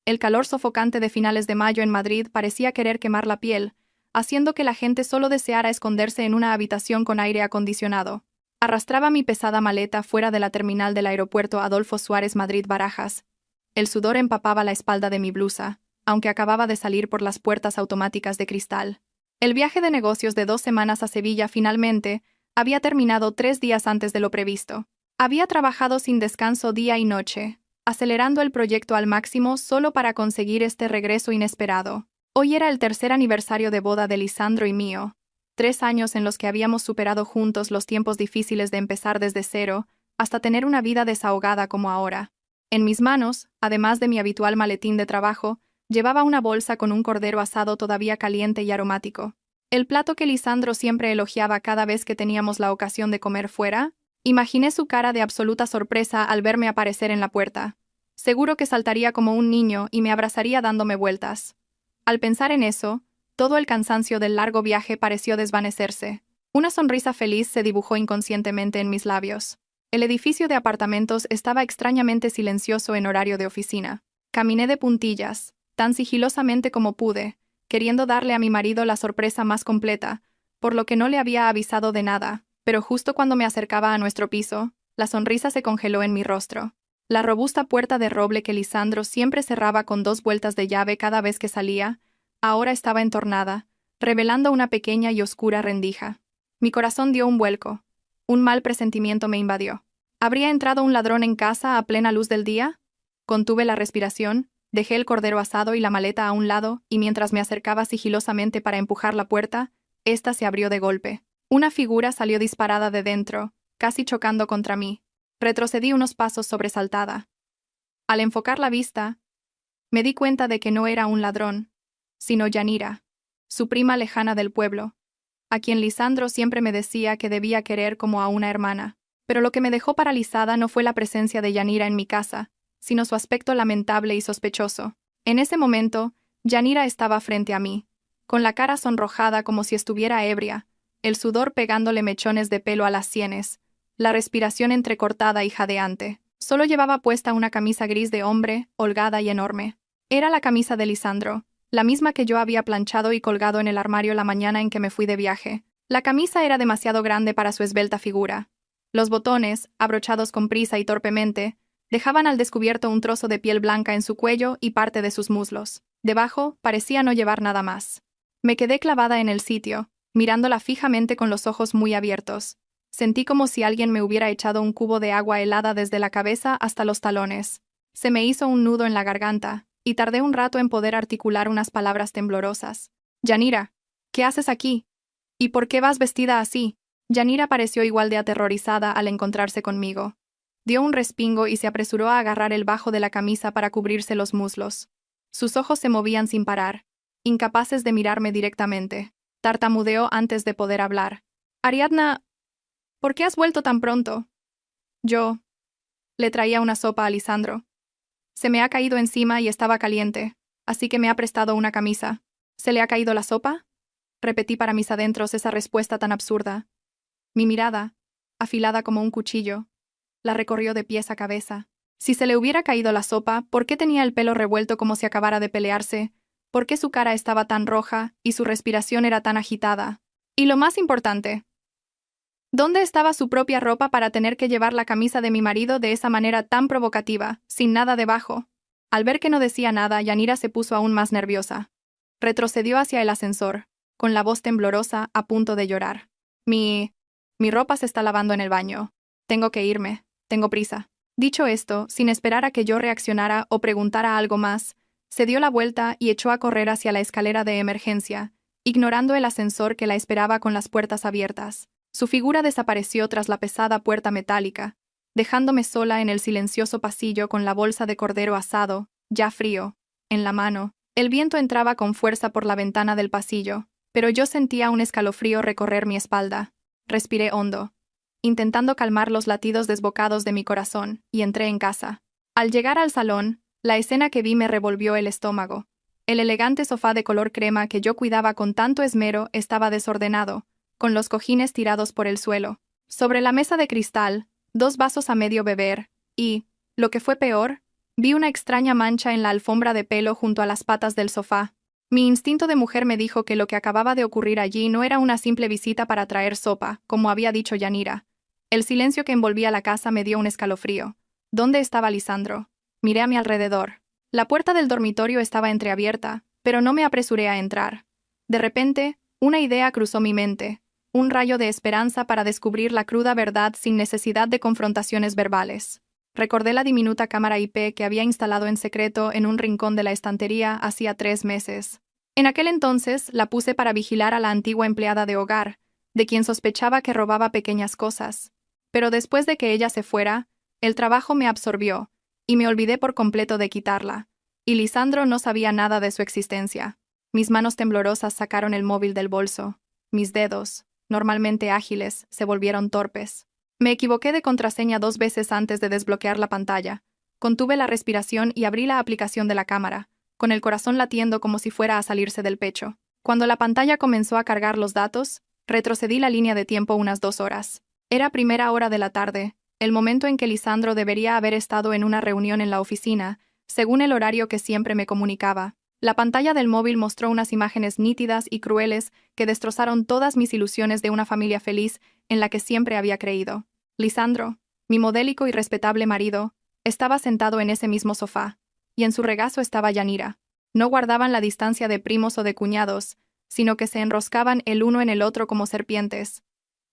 El calor sofocante de finales de mayo en Madrid parecía querer quemar la piel, haciendo que la gente solo deseara esconderse en una habitación con aire acondicionado. Arrastraba mi pesada maleta fuera de la terminal del aeropuerto Adolfo Suárez Madrid-Barajas. El sudor empapaba la espalda de mi blusa, aunque acababa de salir por las puertas automáticas de cristal. El viaje de negocios de 2 semanas a Sevilla finalmente había terminado 3 días antes de lo previsto. Había trabajado sin descanso día y noche, acelerando el proyecto al máximo solo para conseguir este regreso inesperado. Hoy era el 3er aniversario de boda de Lisandro y mío, 3 años en los que habíamos superado juntos los tiempos difíciles de empezar desde cero, hasta tener una vida desahogada como ahora. En mis manos, además de mi habitual maletín de trabajo, llevaba una bolsa con un cordero asado todavía caliente y aromático. El plato que Lisandro siempre elogiaba cada vez que teníamos la ocasión de comer fuera. Imaginé su cara de absoluta sorpresa al verme aparecer en la puerta. Seguro que saltaría como un niño y me abrazaría dándome vueltas. Al pensar en eso, todo el cansancio del largo viaje pareció desvanecerse. Una sonrisa feliz se dibujó inconscientemente en mis labios. El edificio de apartamentos estaba extrañamente silencioso en horario de oficina. Caminé de puntillas, tan sigilosamente como pude, queriendo darle a mi marido la sorpresa más completa, por lo que no le había avisado de nada, pero justo cuando me acercaba a nuestro piso, la sonrisa se congeló en mi rostro. La robusta puerta de roble que Lisandro siempre cerraba con 2 vueltas de llave cada vez que salía, ahora estaba entornada, revelando una pequeña y oscura rendija. Mi corazón dio un vuelco. Un mal presentimiento me invadió. ¿Habría entrado un ladrón en casa a plena luz del día? Contuve la respiración, dejé el cordero asado y la maleta a un lado, y mientras me acercaba sigilosamente para empujar la puerta, ésta se abrió de golpe. Una figura salió disparada de dentro, casi chocando contra mí. Retrocedí unos pasos sobresaltada. Al enfocar la vista, me di cuenta de que no era un ladrón, sino Yanira, su prima lejana del pueblo, a quien Lisandro siempre me decía que debía querer como a una hermana. Pero lo que me dejó paralizada no fue la presencia de Yanira en mi casa, sino su aspecto lamentable y sospechoso. En ese momento, Yanira estaba frente a mí, con la cara sonrojada como si estuviera ebria, el sudor pegándole mechones de pelo a las sienes, la respiración entrecortada y jadeante. Solo llevaba puesta una camisa gris de hombre, holgada y enorme. Era la camisa de Lisandro, la misma que yo había planchado y colgado en el armario la mañana en que me fui de viaje. La camisa era demasiado grande para su esbelta figura. Los botones, abrochados con prisa y torpemente, dejaban al descubierto un trozo de piel blanca en su cuello y parte de sus muslos. Debajo, parecía no llevar nada más. Me quedé clavada en el sitio, mirándola fijamente con los ojos muy abiertos. Sentí como si alguien me hubiera echado un cubo de agua helada desde la cabeza hasta los talones. Se me hizo un nudo en la garganta, y tardé un rato en poder articular unas palabras temblorosas. «Yanira, ¿qué haces aquí? ¿Y por qué vas vestida así?» Yanira pareció igual de aterrorizada al encontrarse conmigo. Dio un respingo y se apresuró a agarrar el bajo de la camisa para cubrirse los muslos. Sus ojos se movían sin parar, incapaces de mirarme directamente. Tartamudeó antes de poder hablar. «Ariadna, ¿por qué has vuelto tan pronto?» Yo le traía una sopa a Lisandro. Se me ha caído encima y estaba caliente, así que me ha prestado una camisa. ¿Se le ha caído la sopa? Repetí para mis adentros esa respuesta tan absurda. Mi mirada, afilada como un cuchillo, la recorrió de pies a cabeza. Si se le hubiera caído la sopa, ¿por qué tenía el pelo revuelto como si acabara de pelearse? ¿Por qué su cara estaba tan roja y su respiración era tan agitada? Y lo más importante, ¿dónde estaba su propia ropa para tener que llevar la camisa de mi marido de esa manera tan provocativa, sin nada debajo? Al ver que no decía nada, Yanira se puso aún más nerviosa. Retrocedió hacia el ascensor, con la voz temblorosa, a punto de llorar. Mi ropa se está lavando en el baño. Tengo que irme. Tengo prisa». Dicho esto, sin esperar a que yo reaccionara o preguntara algo más, se dio la vuelta y echó a correr hacia la escalera de emergencia, ignorando el ascensor que la esperaba con las puertas abiertas. Su figura desapareció tras la pesada puerta metálica, dejándome sola en el silencioso pasillo con la bolsa de cordero asado, ya frío, en la mano. El viento entraba con fuerza por la ventana del pasillo, pero yo sentía un escalofrío recorrer mi espalda. Respiré hondo, intentando calmar los latidos desbocados de mi corazón, y entré en casa. Al llegar al salón, la escena que vi me revolvió el estómago. El elegante sofá de color crema que yo cuidaba con tanto esmero estaba desordenado, con los cojines tirados por el suelo. Sobre la mesa de cristal, 2 vasos a medio beber, y, lo que fue peor, Vi una extraña mancha en la alfombra de pelo junto a las patas del sofá. Mi instinto de mujer me dijo que lo que acababa de ocurrir allí no era una simple visita para traer sopa, como había dicho Yanira. El silencio que envolvía la casa me dio un escalofrío. ¿Dónde estaba Lisandro? Miré a mi alrededor. La puerta del dormitorio estaba entreabierta, pero no me apresuré a entrar. De repente, una idea cruzó mi mente, un rayo de esperanza para descubrir la cruda verdad sin necesidad de confrontaciones verbales. Recordé la diminuta cámara IP que había instalado en secreto en un rincón de la estantería hacía 3 meses. En aquel entonces la puse para vigilar a la antigua empleada de hogar, de quien sospechaba que robaba pequeñas cosas. Pero después de que ella se fuera, el trabajo me absorbió, y me olvidé por completo de quitarla, y Lisandro no sabía nada de su existencia. Mis manos temblorosas sacaron el móvil del bolso. Mis dedos, normalmente ágiles, se volvieron torpes. Me equivoqué de contraseña 2 veces antes de desbloquear la pantalla. Contuve la respiración y abrí la aplicación de la cámara, con el corazón latiendo como si fuera a salirse del pecho. Cuando la pantalla comenzó a cargar los datos, retrocedí la línea de tiempo unas 2 horas. Era primera hora de la tarde, el momento en que Lisandro debería haber estado en una reunión en la oficina, según el horario que siempre me comunicaba. La pantalla del móvil mostró unas imágenes nítidas y crueles que destrozaron todas mis ilusiones de una familia feliz en la que siempre había creído. Lisandro, mi modélico y respetable marido, estaba sentado en ese mismo sofá, y en su regazo estaba Yanira. No guardaban la distancia de primos o de cuñados, sino que se enroscaban el uno en el otro como serpientes.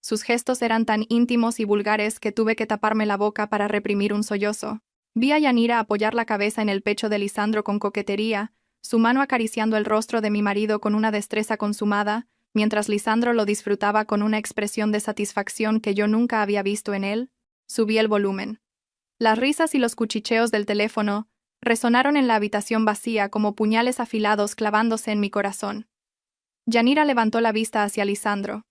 Sus gestos eran tan íntimos y vulgares que tuve que taparme la boca para reprimir un sollozo. Vi a Yanira apoyar la cabeza en el pecho de Lisandro con coquetería, su mano acariciando el rostro de mi marido con una destreza consumada, mientras Lisandro lo disfrutaba con una expresión de satisfacción que yo nunca había visto en él. Subí el volumen. Las risas y los cuchicheos del teléfono resonaron en la habitación vacía como puñales afilados clavándose en mi corazón. Yanira levantó la vista hacia Lisandro.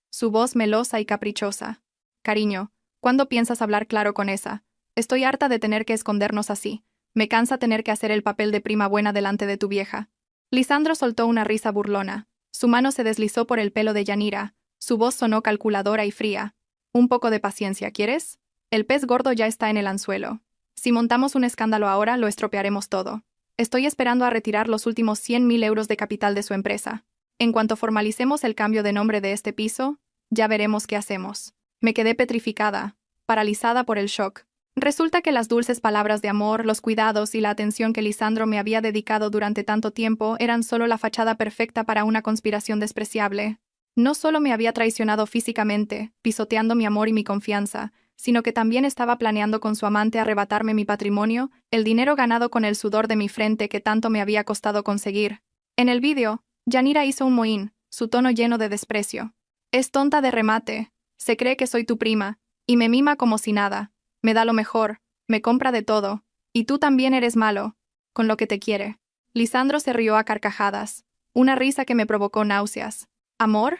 Su voz melosa y caprichosa. Cariño, ¿cuándo piensas hablar claro con esa? Estoy harta de tener que escondernos así. Me cansa tener que hacer el papel de prima buena delante de tu vieja. Lisandro soltó una risa burlona. Su mano se deslizó por el pelo de Yanira. Su voz sonó calculadora y fría. Un poco de paciencia, ¿quieres? El pez gordo ya está en el anzuelo. Si montamos un escándalo ahora, lo estropearemos todo. Estoy esperando a retirar los últimos 100.000 euros de capital de su empresa. En cuanto formalicemos el cambio de nombre de este piso, ya veremos qué hacemos. Me quedé petrificada, paralizada por el shock. Resulta que las dulces palabras de amor, los cuidados y la atención que Lisandro me había dedicado durante tanto tiempo eran solo la fachada perfecta para una conspiración despreciable. No solo me había traicionado físicamente, pisoteando mi amor y mi confianza, sino que también estaba planeando con su amante arrebatarme mi patrimonio, el dinero ganado con el sudor de mi frente que tanto me había costado conseguir. En el vídeo, Yanira hizo un mohín, su tono lleno de desprecio. Es tonta de remate, se cree que soy tu prima, y me mima como si nada. Me da lo mejor, me compra de todo, y tú también eres malo, con lo que te quiere. Lisandro se rió a carcajadas, una risa que me provocó náuseas. ¿Amor?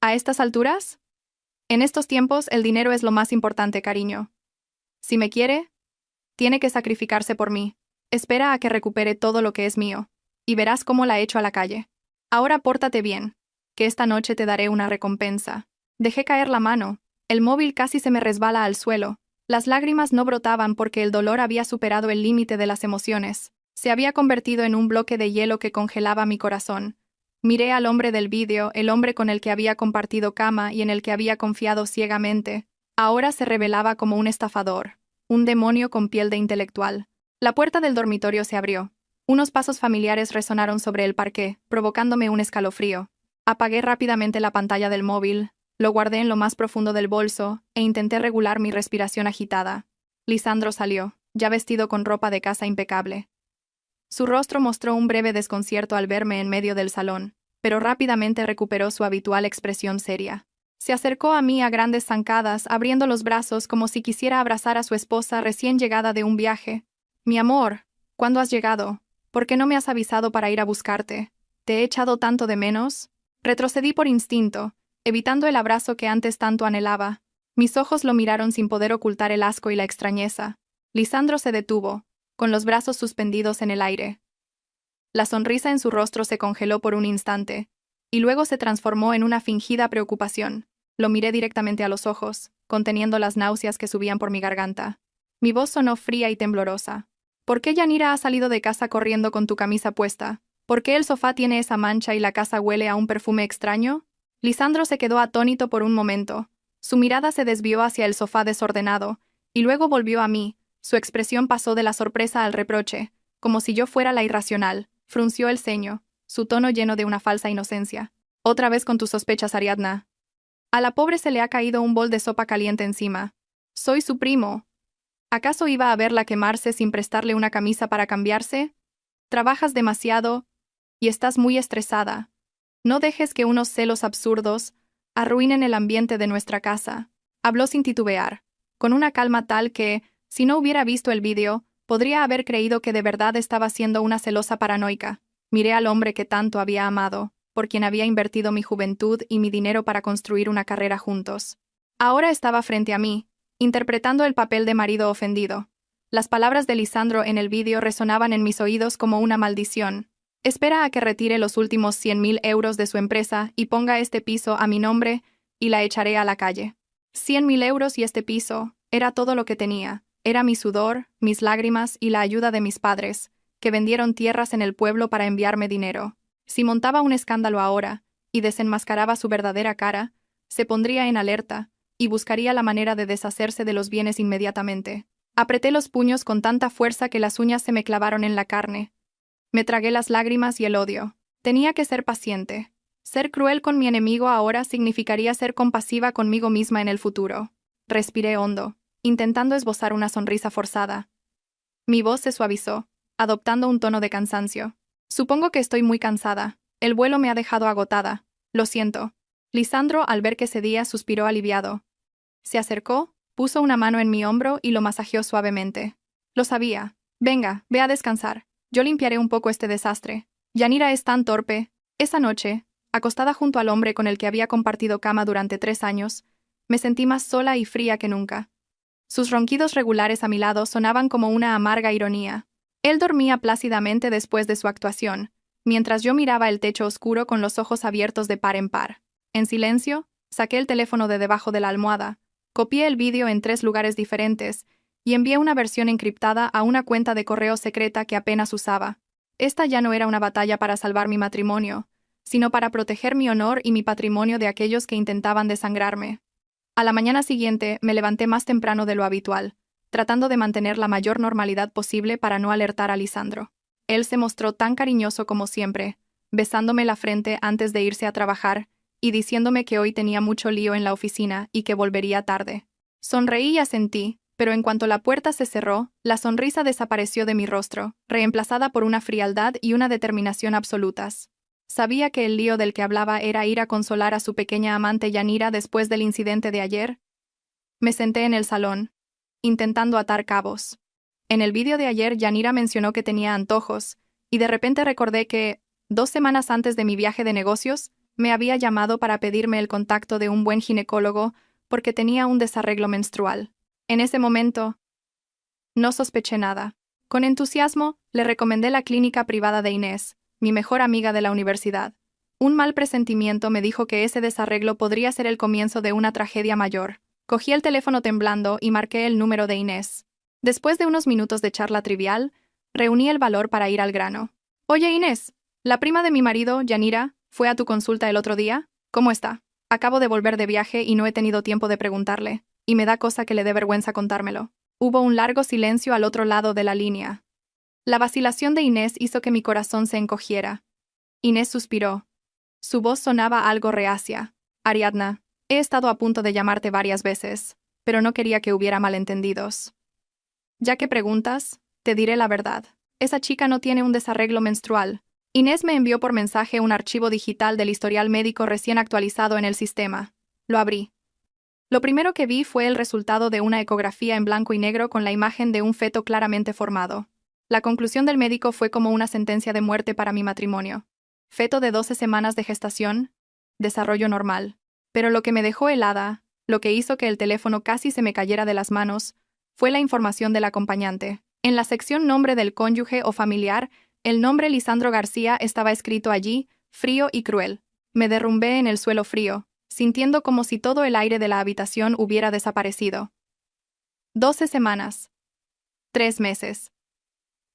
¿A estas alturas? En estos tiempos el dinero es lo más importante, cariño. Si me quiere, tiene que sacrificarse por mí. Espera a que recupere todo lo que es mío, y verás cómo la echo a la calle. Ahora pórtate bien, que esta noche te daré una recompensa. Dejé caer la mano, el móvil casi se me resbala al suelo. Las lágrimas no brotaban porque el dolor había superado el límite de las emociones. Se había convertido en un bloque de hielo que congelaba mi corazón. Miré al hombre del vídeo, el hombre con el que había compartido cama y en el que había confiado ciegamente. Ahora se revelaba como un estafador, un demonio con piel de intelectual. La puerta del dormitorio se abrió. Unos pasos familiares resonaron sobre el parqué, provocándome un escalofrío. Apagué rápidamente la pantalla del móvil, lo guardé en lo más profundo del bolso e intenté regular mi respiración agitada. Lisandro salió, ya vestido con ropa de casa impecable. Su rostro mostró un breve desconcierto al verme en medio del salón, pero rápidamente recuperó su habitual expresión seria. Se acercó a mí a grandes zancadas, abriendo los brazos como si quisiera abrazar a su esposa recién llegada de un viaje. «Mi amor, ¿cuándo has llegado? ¿Por qué no me has avisado para ir a buscarte? ¿Te he echado tanto de menos?» Retrocedí por instinto, evitando el abrazo que antes tanto anhelaba. Mis ojos lo miraron sin poder ocultar el asco y la extrañeza. Lisandro se detuvo, con los brazos suspendidos en el aire. La sonrisa en su rostro se congeló por un instante, y luego se transformó en una fingida preocupación. Lo miré directamente a los ojos, conteniendo las náuseas que subían por mi garganta. Mi voz sonó fría y temblorosa. ¿Por qué Yanira ha salido de casa corriendo con tu camisa puesta? ¿Por qué el sofá tiene esa mancha y la casa huele a un perfume extraño? Lisandro se quedó atónito por un momento. Su mirada se desvió hacia el sofá desordenado, y luego volvió a mí. Su expresión pasó de la sorpresa al reproche, como si yo fuera la irracional. Frunció el ceño, su tono lleno de una falsa inocencia. Otra vez con tus sospechas, Ariadna. A la pobre se le ha caído un bol de sopa caliente encima. Soy su primo. ¿Acaso iba a verla quemarse sin prestarle una camisa para cambiarse? Trabajas demasiado y estás muy estresada. No dejes que unos celos absurdos arruinen el ambiente de nuestra casa. Habló sin titubear, con una calma tal que, si no hubiera visto el vídeo, podría haber creído que de verdad estaba siendo una celosa paranoica. Miré al hombre que tanto había amado, por quien había invertido mi juventud y mi dinero para construir una carrera juntos. Ahora estaba frente a mí, interpretando el papel de marido ofendido. Las palabras de Lisandro en el vídeo resonaban en mis oídos como una maldición. Espera a que retire los últimos 100.000 euros de su empresa y ponga este piso a mi nombre y la echaré a la calle. 100.000 euros y este piso, era todo lo que tenía. Era mi sudor, mis lágrimas y la ayuda de mis padres, que vendieron tierras en el pueblo para enviarme dinero. Si montaba un escándalo ahora y desenmascaraba su verdadera cara, se pondría en alerta y buscaría la manera de deshacerse de los bienes inmediatamente. Apreté los puños con tanta fuerza que las uñas se me clavaron en la carne. Me tragué las lágrimas y el odio. Tenía que ser paciente. Ser cruel con mi enemigo ahora significaría ser compasiva conmigo misma en el futuro. Respiré hondo, intentando esbozar una sonrisa forzada. Mi voz se suavizó, adoptando un tono de cansancio. Supongo que estoy muy cansada. El vuelo me ha dejado agotada. Lo siento. Lisandro, al ver que cedía, suspiró aliviado. Se acercó, puso una mano en mi hombro y lo masajeó suavemente. Lo sabía. Venga, ve a descansar. Yo limpiaré un poco este desastre. Yanira es tan torpe. Esa noche, acostada junto al hombre con el que había compartido cama durante 3 años, me sentí más sola y fría que nunca. Sus ronquidos regulares a mi lado sonaban como una amarga ironía. Él dormía plácidamente después de su actuación, mientras yo miraba el techo oscuro con los ojos abiertos de par en par. En silencio, saqué el teléfono de debajo de la almohada, copié el vídeo en 3 lugares diferentes y envié una versión encriptada a una cuenta de correo secreta que apenas usaba. Esta ya no era una batalla para salvar mi matrimonio, sino para proteger mi honor y mi patrimonio de aquellos que intentaban desangrarme. A la mañana siguiente me levanté más temprano de lo habitual, tratando de mantener la mayor normalidad posible para no alertar a Lisandro. Él se mostró tan cariñoso como siempre, besándome la frente antes de irse a trabajar y diciéndome que hoy tenía mucho lío en la oficina y que volvería tarde. Sonreí y asentí, pero en cuanto la puerta se cerró, la sonrisa desapareció de mi rostro, reemplazada por una frialdad y una determinación absolutas. Sabía que el lío del que hablaba era ir a consolar a su pequeña amante Yanira después del incidente de ayer. Me senté en el salón, intentando atar cabos. En el vídeo de ayer Yanira mencionó que tenía antojos, y de repente recordé que, 2 semanas antes de mi viaje de negocios, me había llamado para pedirme el contacto de un buen ginecólogo porque tenía un desarreglo menstrual. En ese momento, no sospeché nada. Con entusiasmo, le recomendé la clínica privada de Inés, mi mejor amiga de la universidad. Un mal presentimiento me dijo que ese desarreglo podría ser el comienzo de una tragedia mayor. Cogí el teléfono temblando y marqué el número de Inés. Después de unos minutos de charla trivial, reuní el valor para ir al grano. Oye, Inés, la prima de mi marido, Yanira, ¿fue a tu consulta el otro día? ¿Cómo está? Acabo de volver de viaje y no he tenido tiempo de preguntarle, y me da cosa que le dé vergüenza contármelo. Hubo un largo silencio al otro lado de la línea. La vacilación de Inés hizo que mi corazón se encogiera. Inés suspiró. Su voz sonaba algo reacia. Ariadna, he estado a punto de llamarte varias veces, pero no quería que hubiera malentendidos. Ya que preguntas, te diré la verdad. Esa chica no tiene un desarreglo menstrual. Inés me envió por mensaje un archivo digital del historial médico recién actualizado en el sistema. Lo abrí. Lo primero que vi fue el resultado de una ecografía en blanco y negro con la imagen de un feto claramente formado. La conclusión del médico fue como una sentencia de muerte para mi matrimonio. Feto de 12 semanas de gestación, desarrollo normal. Pero lo que me dejó helada, lo que hizo que el teléfono casi se me cayera de las manos, fue la información del acompañante. En la sección nombre del cónyuge o familiar, el nombre Lisandro García estaba escrito allí, frío y cruel. Me derrumbé en el suelo frío, sintiendo como si todo el aire de la habitación hubiera desaparecido. 12 semanas. 3 meses.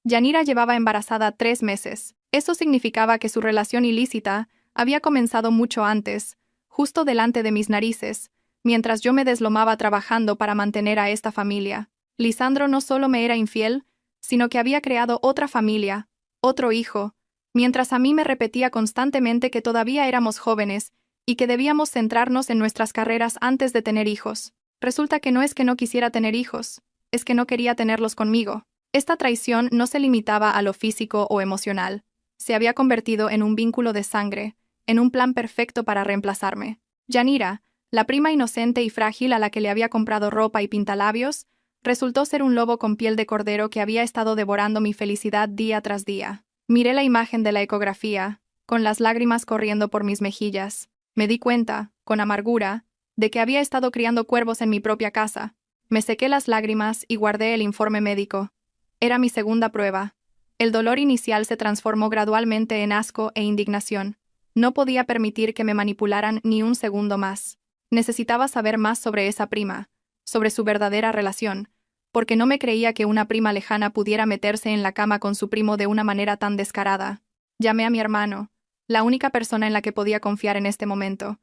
Yanira llevaba embarazada 3 meses. Eso significaba que su relación ilícita había comenzado mucho antes, justo delante de mis narices, mientras yo me deslomaba trabajando para mantener a esta familia. Lisandro no solo me era infiel, sino que había creado otra familia, otro hijo, mientras a mí me repetía constantemente que todavía éramos jóvenes y que debíamos centrarnos en nuestras carreras antes de tener hijos. Resulta que no es que no quisiera tener hijos, es que no quería tenerlos conmigo. Esta traición no se limitaba a lo físico o emocional. Se había convertido en un vínculo de sangre, en un plan perfecto para reemplazarme. Yanira, la prima inocente y frágil a la que le había comprado ropa y pintalabios, resultó ser un lobo con piel de cordero que había estado devorando mi felicidad día tras día. Miré la imagen de la ecografía, con las lágrimas corriendo por mis mejillas. Me di cuenta, con amargura, de que había estado criando cuervos en mi propia casa. Me sequé las lágrimas y guardé el informe médico. Era mi segunda prueba. El dolor inicial se transformó gradualmente en asco e indignación. No podía permitir que me manipularan ni un segundo más. Necesitaba saber más sobre esa prima, sobre su verdadera relación, porque no me creía que una prima lejana pudiera meterse en la cama con su primo de una manera tan descarada. Llamé a mi hermano, la única persona en la que podía confiar en este momento.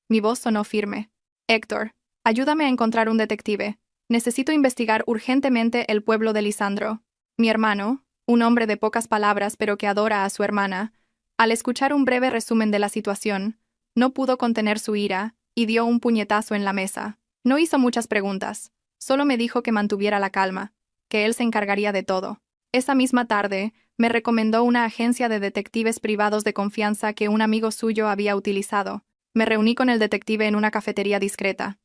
Mi voz sonó firme. Héctor, ayúdame a encontrar un detective. Necesito investigar urgentemente el pueblo de Lisandro. Mi hermano, un hombre de pocas palabras pero que adora a su hermana, al escuchar un breve resumen de la situación, no pudo contener su ira y dio un puñetazo en la mesa. No hizo muchas preguntas, solo me dijo que mantuviera la calma, que él se encargaría de todo. Esa misma tarde, me recomendó una agencia de detectives privados de confianza que un amigo suyo había utilizado. Me reuní con el detective en una cafetería discreta.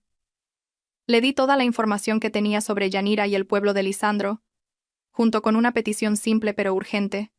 Le di toda la información que tenía sobre Yanira y el pueblo de Lisandro, junto con una petición simple pero urgente.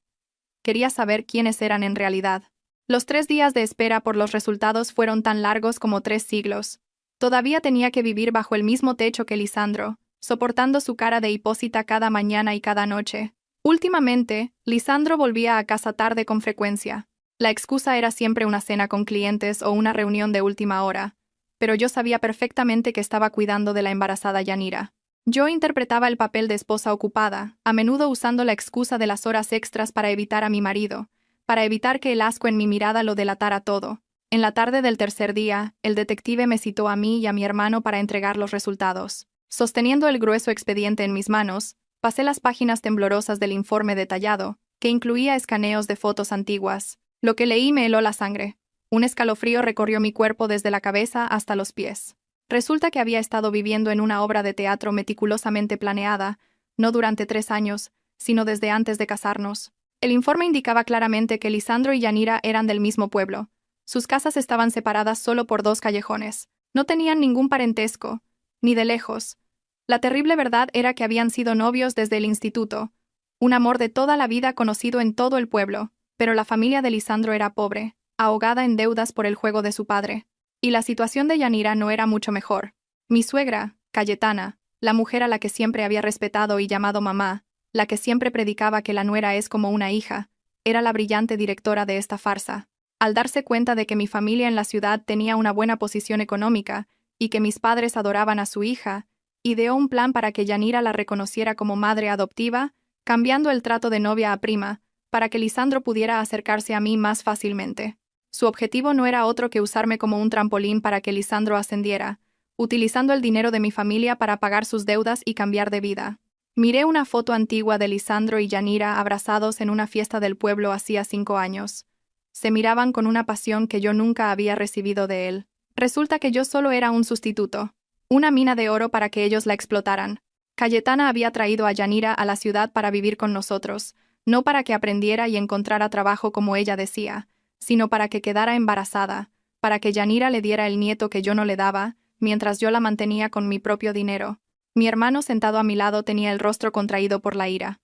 Quería saber quiénes eran en realidad. Los 3 días de espera por los resultados fueron tan largos como 3 siglos. Todavía tenía que vivir bajo el mismo techo que Lisandro, soportando su cara de hipócrita cada mañana y cada noche. Últimamente, Lisandro volvía a casa tarde con frecuencia. La excusa era siempre una cena con clientes o una reunión de última hora, pero yo sabía perfectamente que estaba cuidando de la embarazada Yanira. Yo interpretaba el papel de esposa ocupada, a menudo usando la excusa de las horas extras para evitar a mi marido, para evitar que el asco en mi mirada lo delatara todo. En la tarde del tercer día, el detective me citó a mí y a mi hermano para entregar los resultados. Sosteniendo el grueso expediente en mis manos, pasé las páginas temblorosas del informe detallado, que incluía escaneos de fotos antiguas. Lo que leí me heló la sangre. Un escalofrío recorrió mi cuerpo desde la cabeza hasta los pies. Resulta que había estado viviendo en una obra de teatro meticulosamente planeada, no durante 3 años, sino desde antes de casarnos. El informe indicaba claramente que Lisandro y Yanira eran del mismo pueblo. Sus casas estaban separadas solo por 2 callejones. No tenían ningún parentesco, ni de lejos. La terrible verdad era que habían sido novios desde el instituto, un amor de toda la vida conocido en todo el pueblo, pero la familia de Lisandro era pobre, ahogada en deudas por el juego de su padre. Y la situación de Yanira no era mucho mejor. Mi suegra, Cayetana, la mujer a la que siempre había respetado y llamado mamá, la que siempre predicaba que la nuera es como una hija, era la brillante directora de esta farsa. Al darse cuenta de que mi familia en la ciudad tenía una buena posición económica y que mis padres adoraban a su hija, ideó un plan para que Yanira la reconociera como madre adoptiva, cambiando el trato de novia a prima, para que Lisandro pudiera acercarse a mí más fácilmente. Su objetivo no era otro que usarme como un trampolín para que Lisandro ascendiera, utilizando el dinero de mi familia para pagar sus deudas y cambiar de vida. Miré una foto antigua de Lisandro y Yanira abrazados en una fiesta del pueblo hacía 5 años. Se miraban con una pasión que yo nunca había recibido de él. Resulta que yo solo era un sustituto, una mina de oro para que ellos la explotaran. Cayetana había traído a Yanira a la ciudad para vivir con nosotros, no para que aprendiera y encontrara trabajo como ella decía, sino para que quedara embarazada, para que Yanira le diera el nieto que yo no le daba, mientras yo la mantenía con mi propio dinero. Mi hermano sentado a mi lado tenía el rostro contraído por la ira.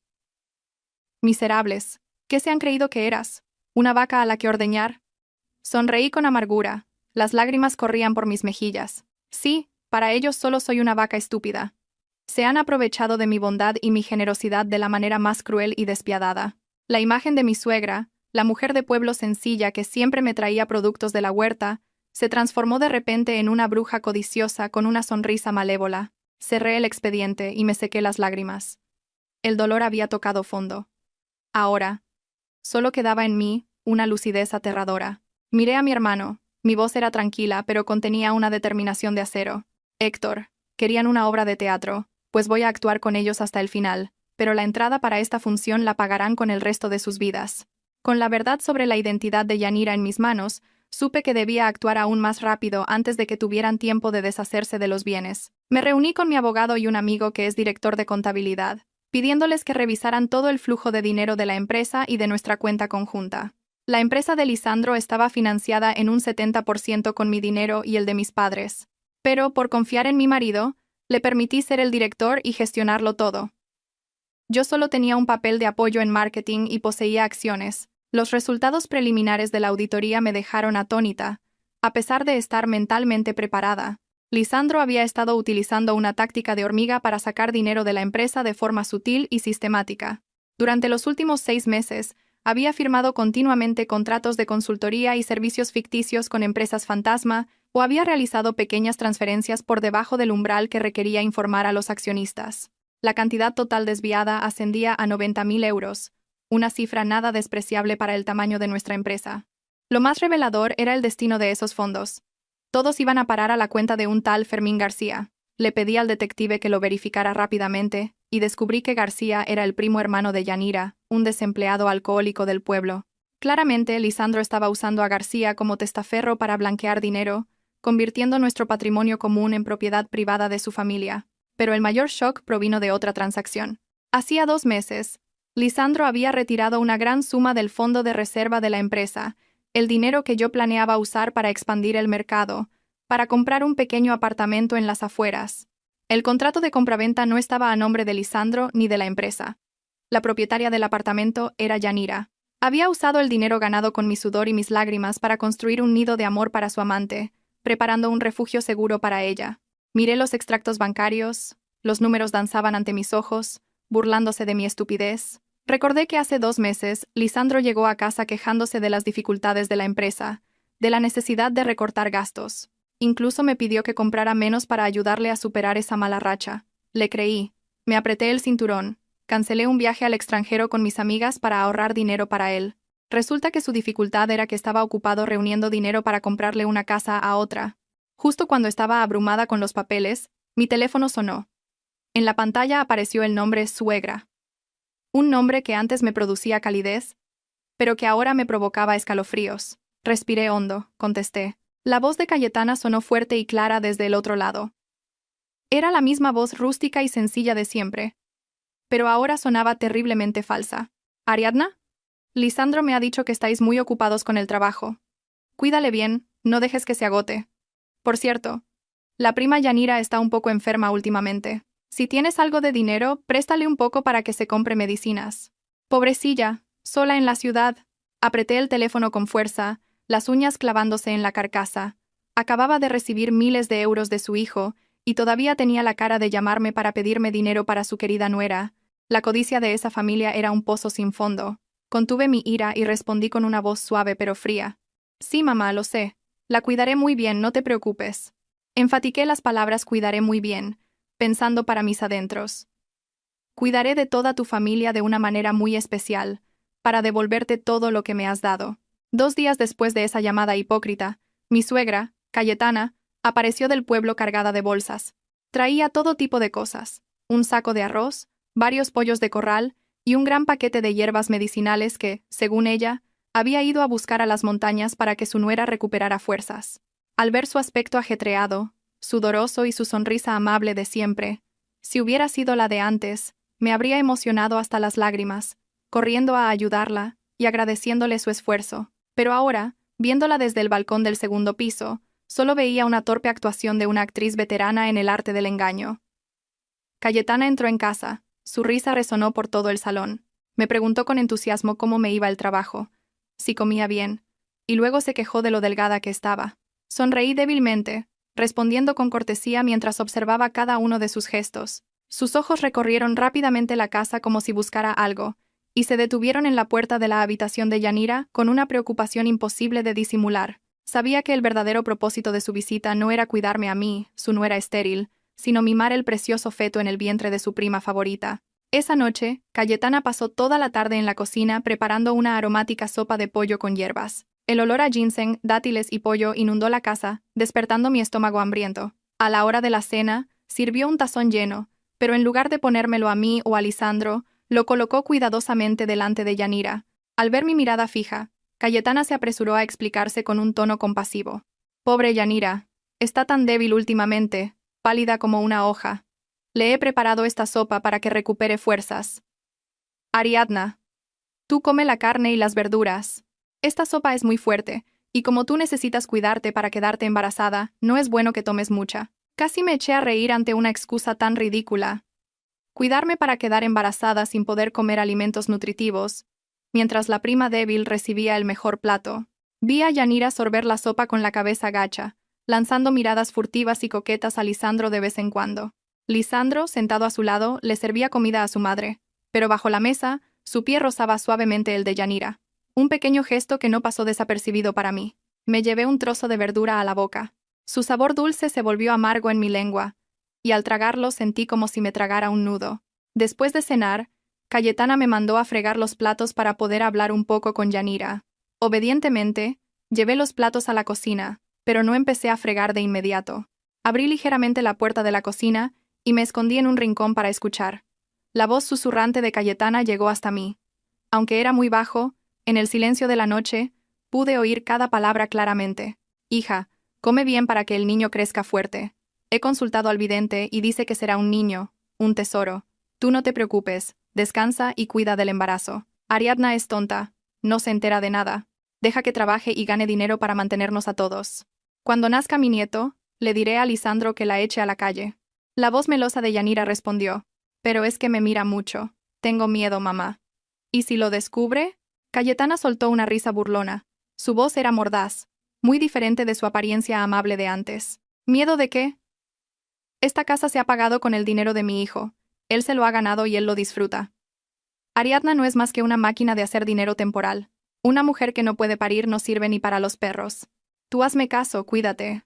Miserables, ¿qué se han creído que eras? ¿Una vaca a la que ordeñar? Sonreí con amargura, las lágrimas corrían por mis mejillas. Sí, para ellos solo soy una vaca estúpida. Se han aprovechado de mi bondad y mi generosidad de la manera más cruel y despiadada. La imagen de mi suegra, la mujer de pueblo sencilla que siempre me traía productos de la huerta, se transformó de repente en una bruja codiciosa con una sonrisa malévola. Cerré el expediente y me sequé las lágrimas. El dolor había tocado fondo. Ahora, solo quedaba en mí una lucidez aterradora. Miré a mi hermano. Mi voz era tranquila, pero contenía una determinación de acero. Héctor, querían una obra de teatro, pues voy a actuar con ellos hasta el final, pero la entrada para esta función la pagarán con el resto de sus vidas. Con la verdad sobre la identidad de Yanira en mis manos, supe que debía actuar aún más rápido antes de que tuvieran tiempo de deshacerse de los bienes. Me reuní con mi abogado y un amigo que es director de contabilidad, pidiéndoles que revisaran todo el flujo de dinero de la empresa y de nuestra cuenta conjunta. La empresa de Lisandro estaba financiada en un 70% con mi dinero y el de mis padres. Pero, por confiar en mi marido, le permití ser el director y gestionarlo todo. Yo solo tenía un papel de apoyo en marketing y poseía acciones. Los resultados preliminares de la auditoría me dejaron atónita. A pesar de estar mentalmente preparada, Lisandro había estado utilizando una táctica de hormiga para sacar dinero de la empresa de forma sutil y sistemática. Durante los últimos 6 meses, había firmado continuamente contratos de consultoría y servicios ficticios con empresas fantasma o había realizado pequeñas transferencias por debajo del umbral que requería informar a los accionistas. La cantidad total desviada ascendía a 90.000 euros, una cifra nada despreciable para el tamaño de nuestra empresa. Lo más revelador era el destino de esos fondos. Todos iban a parar a la cuenta de un tal Fermín García. Le pedí al detective que lo verificara rápidamente, y descubrí que García era el primo hermano de Yanira, un desempleado alcohólico del pueblo. Claramente, Lisandro estaba usando a García como testaferro para blanquear dinero, convirtiendo nuestro patrimonio común en propiedad privada de su familia. Pero el mayor shock provino de otra transacción. Hacía 2 meses, Lisandro había retirado una gran suma del fondo de reserva de la empresa, el dinero que yo planeaba usar para expandir el mercado, para comprar un pequeño apartamento en las afueras. El contrato de compraventa no estaba a nombre de Lisandro ni de la empresa. La propietaria del apartamento era Yanira. Había usado el dinero ganado con mi sudor y mis lágrimas para construir un nido de amor para su amante, preparando un refugio seguro para ella. Miré los extractos bancarios, los números danzaban ante mis ojos, burlándose de mi estupidez. Recordé que hace 2 meses, Lisandro llegó a casa quejándose de las dificultades de la empresa, de la necesidad de recortar gastos. Incluso me pidió que comprara menos para ayudarle a superar esa mala racha. Le creí. Me apreté el cinturón. Cancelé un viaje al extranjero con mis amigas para ahorrar dinero para él. Resulta que su dificultad era que estaba ocupado reuniendo dinero para comprarle una casa a otra. Justo cuando estaba abrumada con los papeles, mi teléfono sonó. En la pantalla apareció el nombre Suegra. Un nombre que antes me producía calidez, pero que ahora me provocaba escalofríos. Respiré hondo, contesté. La voz de Cayetana sonó fuerte y clara desde el otro lado. Era la misma voz rústica y sencilla de siempre, pero ahora sonaba terriblemente falsa. ¿Ariadna? Lisandro me ha dicho que estáis muy ocupados con el trabajo. Cuídale bien, no dejes que se agote. Por cierto, la prima Yanira está un poco enferma últimamente. Si tienes algo de dinero, préstale un poco para que se compre medicinas. Pobrecilla, sola en la ciudad. Apreté el teléfono con fuerza, las uñas clavándose en la carcasa. Acababa de recibir miles de euros de su hijo, y todavía tenía la cara de llamarme para pedirme dinero para su querida nuera. La codicia de esa familia era un pozo sin fondo. Contuve mi ira y respondí con una voz suave pero fría. Sí, mamá, lo sé. La cuidaré muy bien, no te preocupes. Enfatiqué las palabras cuidaré muy bien, pensando para mis adentros. Cuidaré de toda tu familia de una manera muy especial, para devolverte todo lo que me has dado. 2 días después de esa llamada hipócrita, mi suegra, Cayetana, apareció del pueblo cargada de bolsas. Traía todo tipo de cosas: un saco de arroz, varios pollos de corral y un gran paquete de hierbas medicinales que, según ella, había ido a buscar a las montañas para que su nuera recuperara fuerzas. Al ver su aspecto ajetreado, sudoroso y su sonrisa amable de siempre, si hubiera sido la de antes, me habría emocionado hasta las lágrimas, corriendo a ayudarla y agradeciéndole su esfuerzo. Pero ahora, viéndola desde el balcón del 2.º piso, solo veía una torpe actuación de una actriz veterana en el arte del engaño. Cayetana entró en casa, su risa resonó por todo el salón. Me preguntó con entusiasmo cómo me iba el trabajo, si comía bien, y luego se quejó de lo delgada que estaba. Sonreí débilmente, respondiendo con cortesía mientras observaba cada uno de sus gestos. Sus ojos recorrieron rápidamente la casa como si buscara algo, y se detuvieron en la puerta de la habitación de Yanira con una preocupación imposible de disimular. Sabía que el verdadero propósito de su visita no era cuidarme a mí, su nuera estéril, sino mimar el precioso feto en el vientre de su prima favorita. Esa noche, Cayetana pasó toda la tarde en la cocina preparando una aromática sopa de pollo con hierbas. El olor a ginseng, dátiles y pollo inundó la casa, despertando mi estómago hambriento. A la hora de la cena, sirvió un tazón lleno, pero en lugar de ponérmelo a mí o a Lisandro, lo colocó cuidadosamente delante de Yanira. Al ver mi mirada fija, Cayetana se apresuró a explicarse con un tono compasivo. Pobre Yanira, está tan débil últimamente, pálida como una hoja. Le he preparado esta sopa para que recupere fuerzas. Ariadna, tú come la carne y las verduras. Esta sopa es muy fuerte, y como tú necesitas cuidarte para quedarte embarazada, no es bueno que tomes mucha. Casi me eché a reír ante una excusa tan ridícula. Cuidarme para quedar embarazada sin poder comer alimentos nutritivos, mientras la prima débil recibía el mejor plato. Vi a Yanira sorber la sopa con la cabeza gacha, lanzando miradas furtivas y coquetas a Lisandro de vez en cuando. Lisandro, sentado a su lado, le servía comida a su madre, pero bajo la mesa, su pie rozaba suavemente el de Yanira. Un pequeño gesto que no pasó desapercibido para mí. Me llevé un trozo de verdura a la boca. Su sabor dulce se volvió amargo en mi lengua, y al tragarlo sentí como si me tragara un nudo. Después de cenar, Cayetana me mandó a fregar los platos para poder hablar un poco con Yanira. Obedientemente, llevé los platos a la cocina, pero no empecé a fregar de inmediato. Abrí ligeramente la puerta de la cocina y me escondí en un rincón para escuchar. La voz susurrante de Cayetana llegó hasta mí. Aunque era muy bajo, en el silencio de la noche, pude oír cada palabra claramente. Hija, come bien para que el niño crezca fuerte. He consultado al vidente y dice que será un niño, un tesoro. Tú no te preocupes, descansa y cuida del embarazo. Ariadna es tonta, no se entera de nada. Deja que trabaje y gane dinero para mantenernos a todos. Cuando nazca mi nieto, le diré a Lisandro que la eche a la calle. La voz melosa de Yanira respondió. Pero es que me mira mucho. Tengo miedo, mamá. ¿Y si lo descubre? Cayetana soltó una risa burlona. Su voz era mordaz, muy diferente de su apariencia amable de antes. ¿Miedo de qué? Esta casa se ha pagado con el dinero de mi hijo. Él se lo ha ganado y él lo disfruta. Ariadna no es más que una máquina de hacer dinero temporal. Una mujer que no puede parir no sirve ni para los perros. Tú hazme caso, cuídate.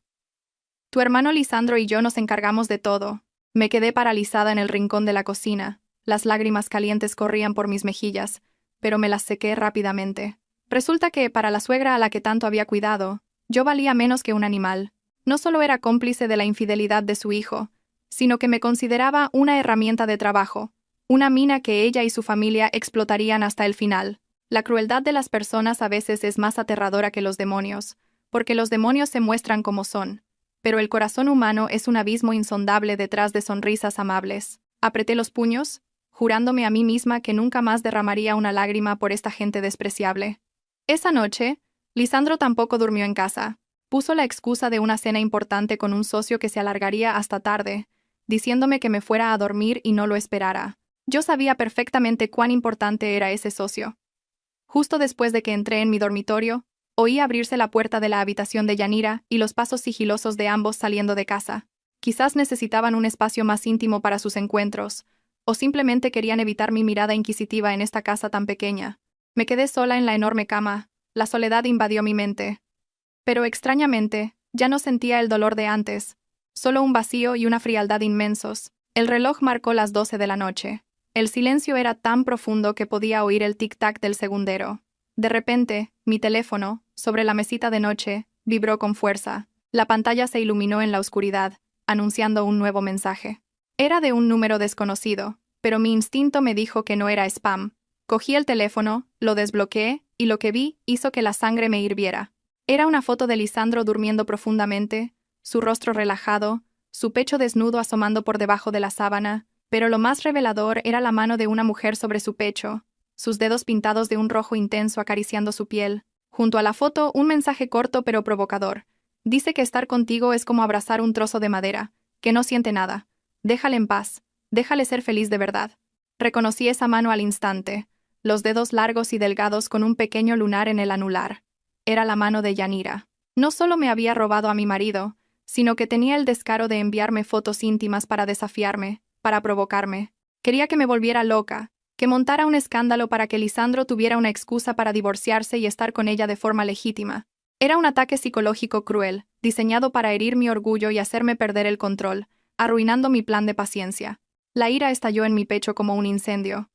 Tu hermano Lisandro y yo nos encargamos de todo. Me quedé paralizada en el rincón de la cocina. Las lágrimas calientes corrían por mis mejillas, pero me las sequé rápidamente. Resulta que, para la suegra a la que tanto había cuidado, yo valía menos que un animal. No solo era cómplice de la infidelidad de su hijo, sino que me consideraba una herramienta de trabajo, una mina que ella y su familia explotarían hasta el final. La crueldad de las personas a veces es más aterradora que los demonios, porque los demonios se muestran como son, pero el corazón humano es un abismo insondable detrás de sonrisas amables. Apreté los puños, jurándome a mí misma que nunca más derramaría una lágrima por esta gente despreciable. Esa noche, Lisandro tampoco durmió en casa. Puso la excusa de una cena importante con un socio que se alargaría hasta tarde, diciéndome que me fuera a dormir y no lo esperara. Yo sabía perfectamente cuán importante era ese socio. Justo después de que entré en mi dormitorio, oí abrirse la puerta de la habitación de Yanira y los pasos sigilosos de ambos saliendo de casa. Quizás necesitaban un espacio más íntimo para sus encuentros, o simplemente querían evitar mi mirada inquisitiva en esta casa tan pequeña. Me quedé sola en la enorme cama, la soledad invadió mi mente. Pero extrañamente, ya no sentía el dolor de antes, solo un vacío y una frialdad inmensos. El reloj marcó las 12 de la noche. El silencio era tan profundo que podía oír el tic-tac del segundero. De repente, mi teléfono, sobre la mesita de noche, vibró con fuerza. La pantalla se iluminó en la oscuridad, anunciando un nuevo mensaje. Era de un número desconocido, pero mi instinto me dijo que no era spam. Cogí el teléfono, lo desbloqueé, y lo que vi hizo que la sangre me hirviera. Era una foto de Lisandro durmiendo profundamente, su rostro relajado, su pecho desnudo asomando por debajo de la sábana, pero lo más revelador era la mano de una mujer sobre su pecho, sus dedos pintados de un rojo intenso acariciando su piel. Junto a la foto, un mensaje corto pero provocador. Dice que estar contigo es como abrazar un trozo de madera, que no siente nada. Déjale en paz, déjale ser feliz de verdad. Reconocí esa mano al instante, los dedos largos y delgados con un pequeño lunar en el anular. Era la mano de Yanira. No solo me había robado a mi marido, sino que tenía el descaro de enviarme fotos íntimas para desafiarme, para provocarme. Quería que me volviera loca, que montara un escándalo para que Lisandro tuviera una excusa para divorciarse y estar con ella de forma legítima. Era un ataque psicológico cruel, diseñado para herir mi orgullo y hacerme perder el control, arruinando mi plan de paciencia. La ira estalló en mi pecho como un incendio.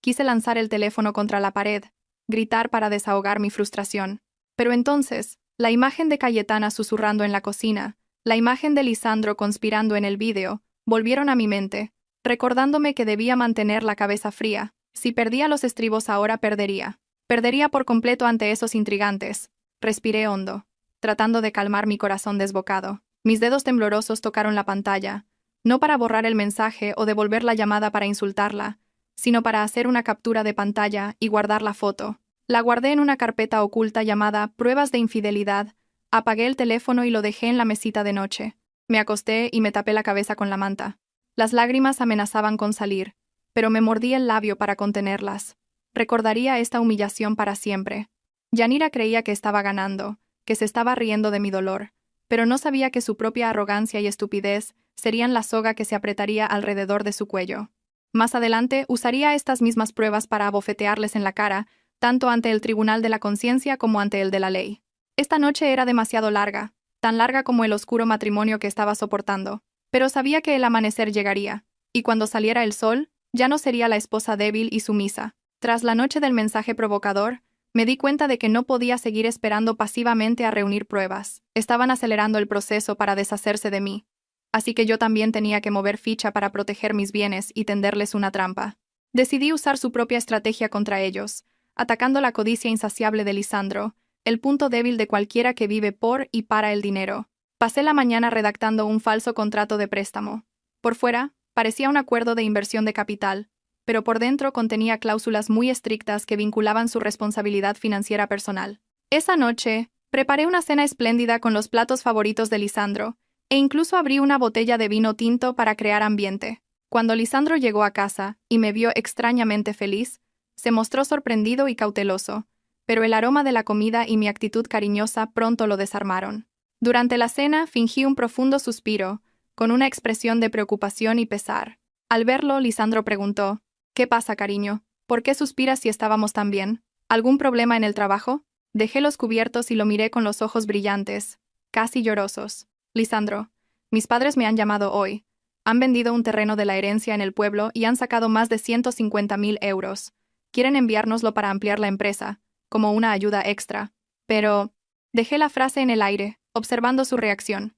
Quise lanzar el teléfono contra la pared, gritar para desahogar mi frustración. Pero entonces, la imagen de Cayetana susurrando en la cocina, la imagen de Lisandro conspirando en el vídeo, volvieron a mi mente, recordándome que debía mantener la cabeza fría. Si perdía los estribos ahora perdería. Perdería por completo ante esos intrigantes. Respiré hondo, tratando de calmar mi corazón desbocado. Mis dedos temblorosos tocaron la pantalla, no para borrar el mensaje o devolver la llamada para insultarla, sino para hacer una captura de pantalla y guardar la foto. La guardé en una carpeta oculta llamada Pruebas de infidelidad, apagué el teléfono y lo dejé en la mesita de noche. Me acosté y me tapé la cabeza con la manta. Las lágrimas amenazaban con salir, pero me mordí el labio para contenerlas. Recordaría esta humillación para siempre. Yanira creía que estaba ganando, que se estaba riendo de mi dolor, pero no sabía que su propia arrogancia y estupidez serían la soga que se apretaría alrededor de su cuello. Más adelante usaría estas mismas pruebas para abofetearles en la cara, tanto ante el tribunal de la conciencia como ante el de la ley. Esta noche era demasiado larga, tan larga como el oscuro matrimonio que estaba soportando, pero sabía que el amanecer llegaría, y cuando saliera el sol, ya no sería la esposa débil y sumisa. Tras la noche del mensaje provocador, me di cuenta de que no podía seguir esperando pasivamente a reunir pruebas. Estaban acelerando el proceso para deshacerse de mí. Así que yo también tenía que mover ficha para proteger mis bienes y tenderles una trampa. Decidí usar su propia estrategia contra ellos, atacando la codicia insaciable de Lisandro, el punto débil de cualquiera que vive por y para el dinero. Pasé la mañana redactando un falso contrato de préstamo. Por fuera, parecía un acuerdo de inversión de capital, pero por dentro contenía cláusulas muy estrictas que vinculaban su responsabilidad financiera personal. Esa noche, preparé una cena espléndida con los platos favoritos de Lisandro, e incluso abrí una botella de vino tinto para crear ambiente. Cuando Lisandro llegó a casa y me vio extrañamente feliz, se mostró sorprendido y cauteloso, pero el aroma de la comida y mi actitud cariñosa pronto lo desarmaron. Durante la cena fingí un profundo suspiro, con una expresión de preocupación y pesar. Al verlo, Lisandro preguntó: «¿Qué pasa, cariño? ¿Por qué suspiras si estábamos tan bien? ¿Algún problema en el trabajo?» Dejé los cubiertos y lo miré con los ojos brillantes, casi llorosos. «Lisandro, mis padres me han llamado hoy. Han vendido un terreno de la herencia en el pueblo y han sacado más de 150.000 euros. Quieren enviárnoslo para ampliar la empresa, como una ayuda extra. Pero…» Dejé la frase en el aire, observando su reacción.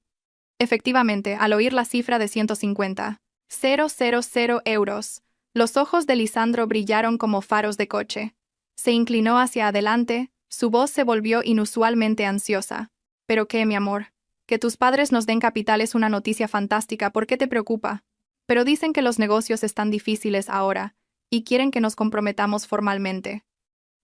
Efectivamente, al oír la cifra de 150.000 euros, los ojos de Lisandro brillaron como faros de coche. Se inclinó hacia adelante, su voz se volvió inusualmente ansiosa. «¿Pero qué, mi amor? Que tus padres nos den capital es una noticia fantástica, ¿por qué te preocupa? Pero dicen que los negocios están difíciles ahora, y quieren que nos comprometamos formalmente.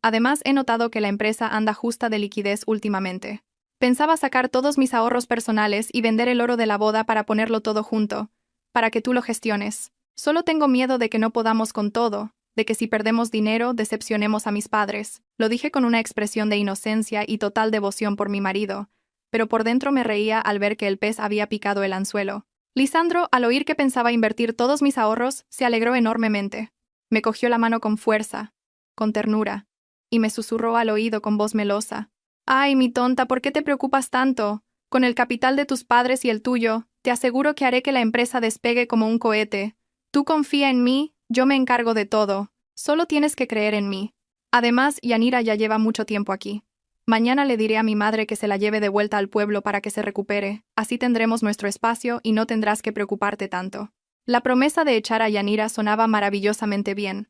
Además, he notado que la empresa anda justa de liquidez últimamente. Pensaba sacar todos mis ahorros personales y vender el oro de la boda para ponerlo todo junto, para que tú lo gestiones. Solo tengo miedo de que no podamos con todo, de que si perdemos dinero decepcionemos a mis padres». Lo dije con una expresión de inocencia y total devoción por mi marido, pero por dentro me reía al ver que el pez había picado el anzuelo. Lisandro, al oír que pensaba invertir todos mis ahorros, se alegró enormemente. Me cogió la mano con fuerza, con ternura, y me susurró al oído con voz melosa: «Ay, mi tonta, ¿por qué te preocupas tanto? Con el capital de tus padres y el tuyo, te aseguro que haré que la empresa despegue como un cohete. Tú confía en mí, yo me encargo de todo. Solo tienes que creer en mí. Además, Yanira ya lleva mucho tiempo aquí. Mañana le diré a mi madre que se la lleve de vuelta al pueblo para que se recupere, así tendremos nuestro espacio y no tendrás que preocuparte tanto». La promesa de echar a Yanira sonaba maravillosamente bien,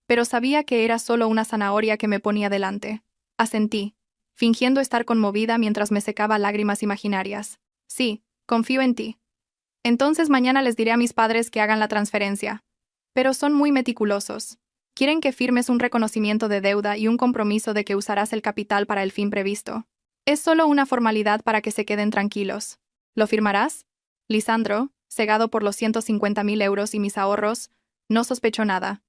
pero sabía que era solo una zanahoria que me ponía delante. Asentí, fingiendo estar conmovida mientras me secaba lágrimas imaginarias. «Sí, confío en ti. Entonces mañana les diré a mis padres que hagan la transferencia. Pero son muy meticulosos. Quieren que firmes un reconocimiento de deuda y un compromiso de que usarás el capital para el fin previsto. Es solo una formalidad para que se queden tranquilos. ¿Lo firmarás?» Lisandro, cegado por los 150.000 euros y mis ahorros, no sospechó nada.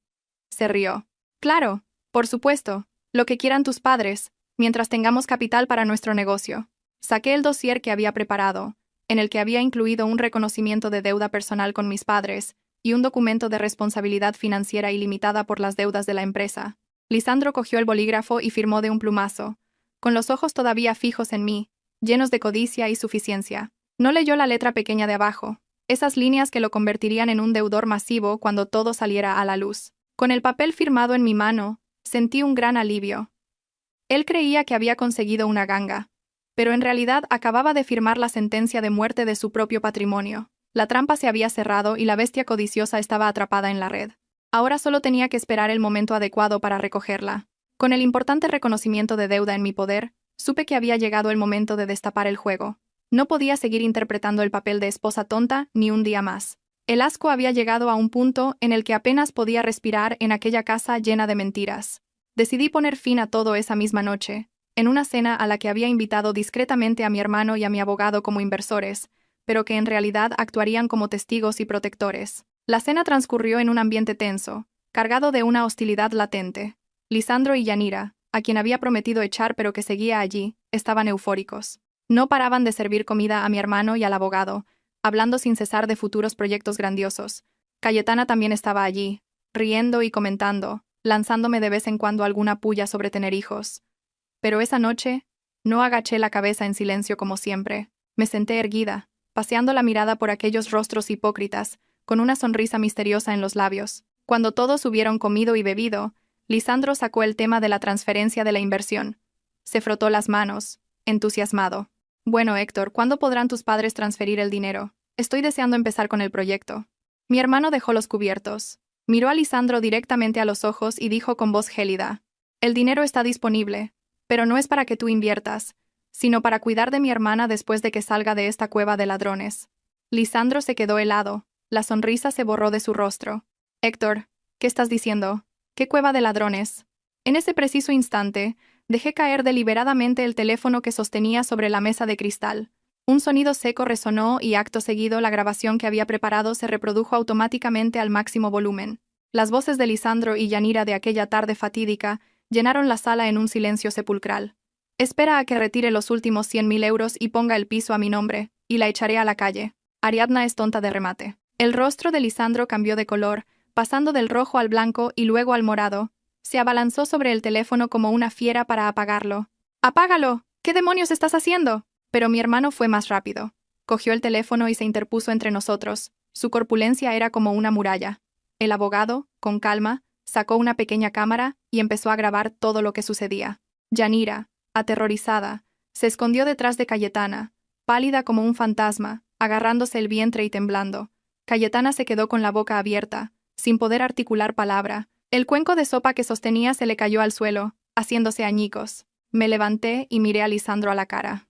Se rió. «Claro, por supuesto, lo que quieran tus padres, mientras tengamos capital para nuestro negocio». Saqué el dossier que había preparado, en el que había incluido un reconocimiento de deuda personal con mis padres y un documento de responsabilidad financiera ilimitada por las deudas de la empresa. Lisandro cogió el bolígrafo y firmó de un plumazo, con los ojos todavía fijos en mí, llenos de codicia y suficiencia. No leyó la letra pequeña de abajo, Esas líneas que lo convertirían en un deudor masivo cuando todo saliera a la luz. Con el papel firmado en mi mano, sentí un gran alivio. Él creía que había conseguido una ganga, pero en realidad acababa de firmar la sentencia de muerte de su propio patrimonio. La trampa se había cerrado y la bestia codiciosa estaba atrapada en la red. Ahora solo tenía que esperar el momento adecuado para recogerla. Con el importante reconocimiento de deuda en mi poder, supe que había llegado el momento de destapar el juego. No podía seguir interpretando el papel de esposa tonta ni un día más. El asco había llegado a un punto en el que apenas podía respirar en aquella casa llena de mentiras. Decidí poner fin a todo esa misma noche, en una cena a la que había invitado discretamente a mi hermano y a mi abogado como inversores, pero que en realidad actuarían como testigos y protectores. La cena transcurrió en un ambiente tenso, cargado de una hostilidad latente. Lisandro y Yanira, a quien había prometido echar pero que seguía allí, estaban eufóricos. No paraban de servir comida a mi hermano y al abogado, hablando sin cesar de futuros proyectos grandiosos. Cayetana también estaba allí, riendo y comentando, lanzándome de vez en cuando alguna pulla sobre tener hijos. Pero esa noche, no agaché la cabeza en silencio como siempre. Me senté erguida, paseando la mirada por aquellos rostros hipócritas, con una sonrisa misteriosa en los labios. Cuando todos hubieron comido y bebido, Lisandro sacó el tema de la transferencia de la inversión. Se frotó las manos, entusiasmado. Bueno, Héctor, ¿cuándo podrán tus padres transferir el dinero? Estoy deseando empezar con el proyecto. Mi hermano dejó los cubiertos. Miró a Lisandro directamente a los ojos y dijo con voz gélida: el dinero está disponible, pero no es para que tú inviertas, sino para cuidar de mi hermana después de que salga de esta cueva de ladrones. Lisandro se quedó helado, la sonrisa se borró de su rostro. Héctor, ¿qué estás diciendo? ¿Qué cueva de ladrones? En ese preciso instante, dejé caer deliberadamente el teléfono que sostenía sobre la mesa de cristal. Un sonido seco resonó y acto seguido la grabación que había preparado se reprodujo automáticamente al máximo volumen. Las voces de Lisandro y Yanira de aquella tarde fatídica llenaron la sala en un silencio sepulcral. Espera a que retire los últimos 100.000 euros y ponga el piso a mi nombre, y la echaré a la calle. Ariadna es tonta de remate. El rostro de Lisandro cambió de color, pasando del rojo al blanco y luego al morado. Se abalanzó sobre el teléfono como una fiera para apagarlo. ¡Apágalo! ¿Qué demonios estás haciendo? Pero mi hermano fue más rápido. Cogió el teléfono y se interpuso entre nosotros. Su corpulencia era como una muralla. El abogado, con calma, sacó una pequeña cámara y empezó a grabar todo lo que sucedía. Yanira, aterrorizada, se escondió detrás de Cayetana, pálida como un fantasma, agarrándose el vientre y temblando. Cayetana se quedó con la boca abierta, sin poder articular palabra. El cuenco de sopa que sostenía se le cayó al suelo, haciéndose añicos. Me levanté y miré a Lisandro a la cara.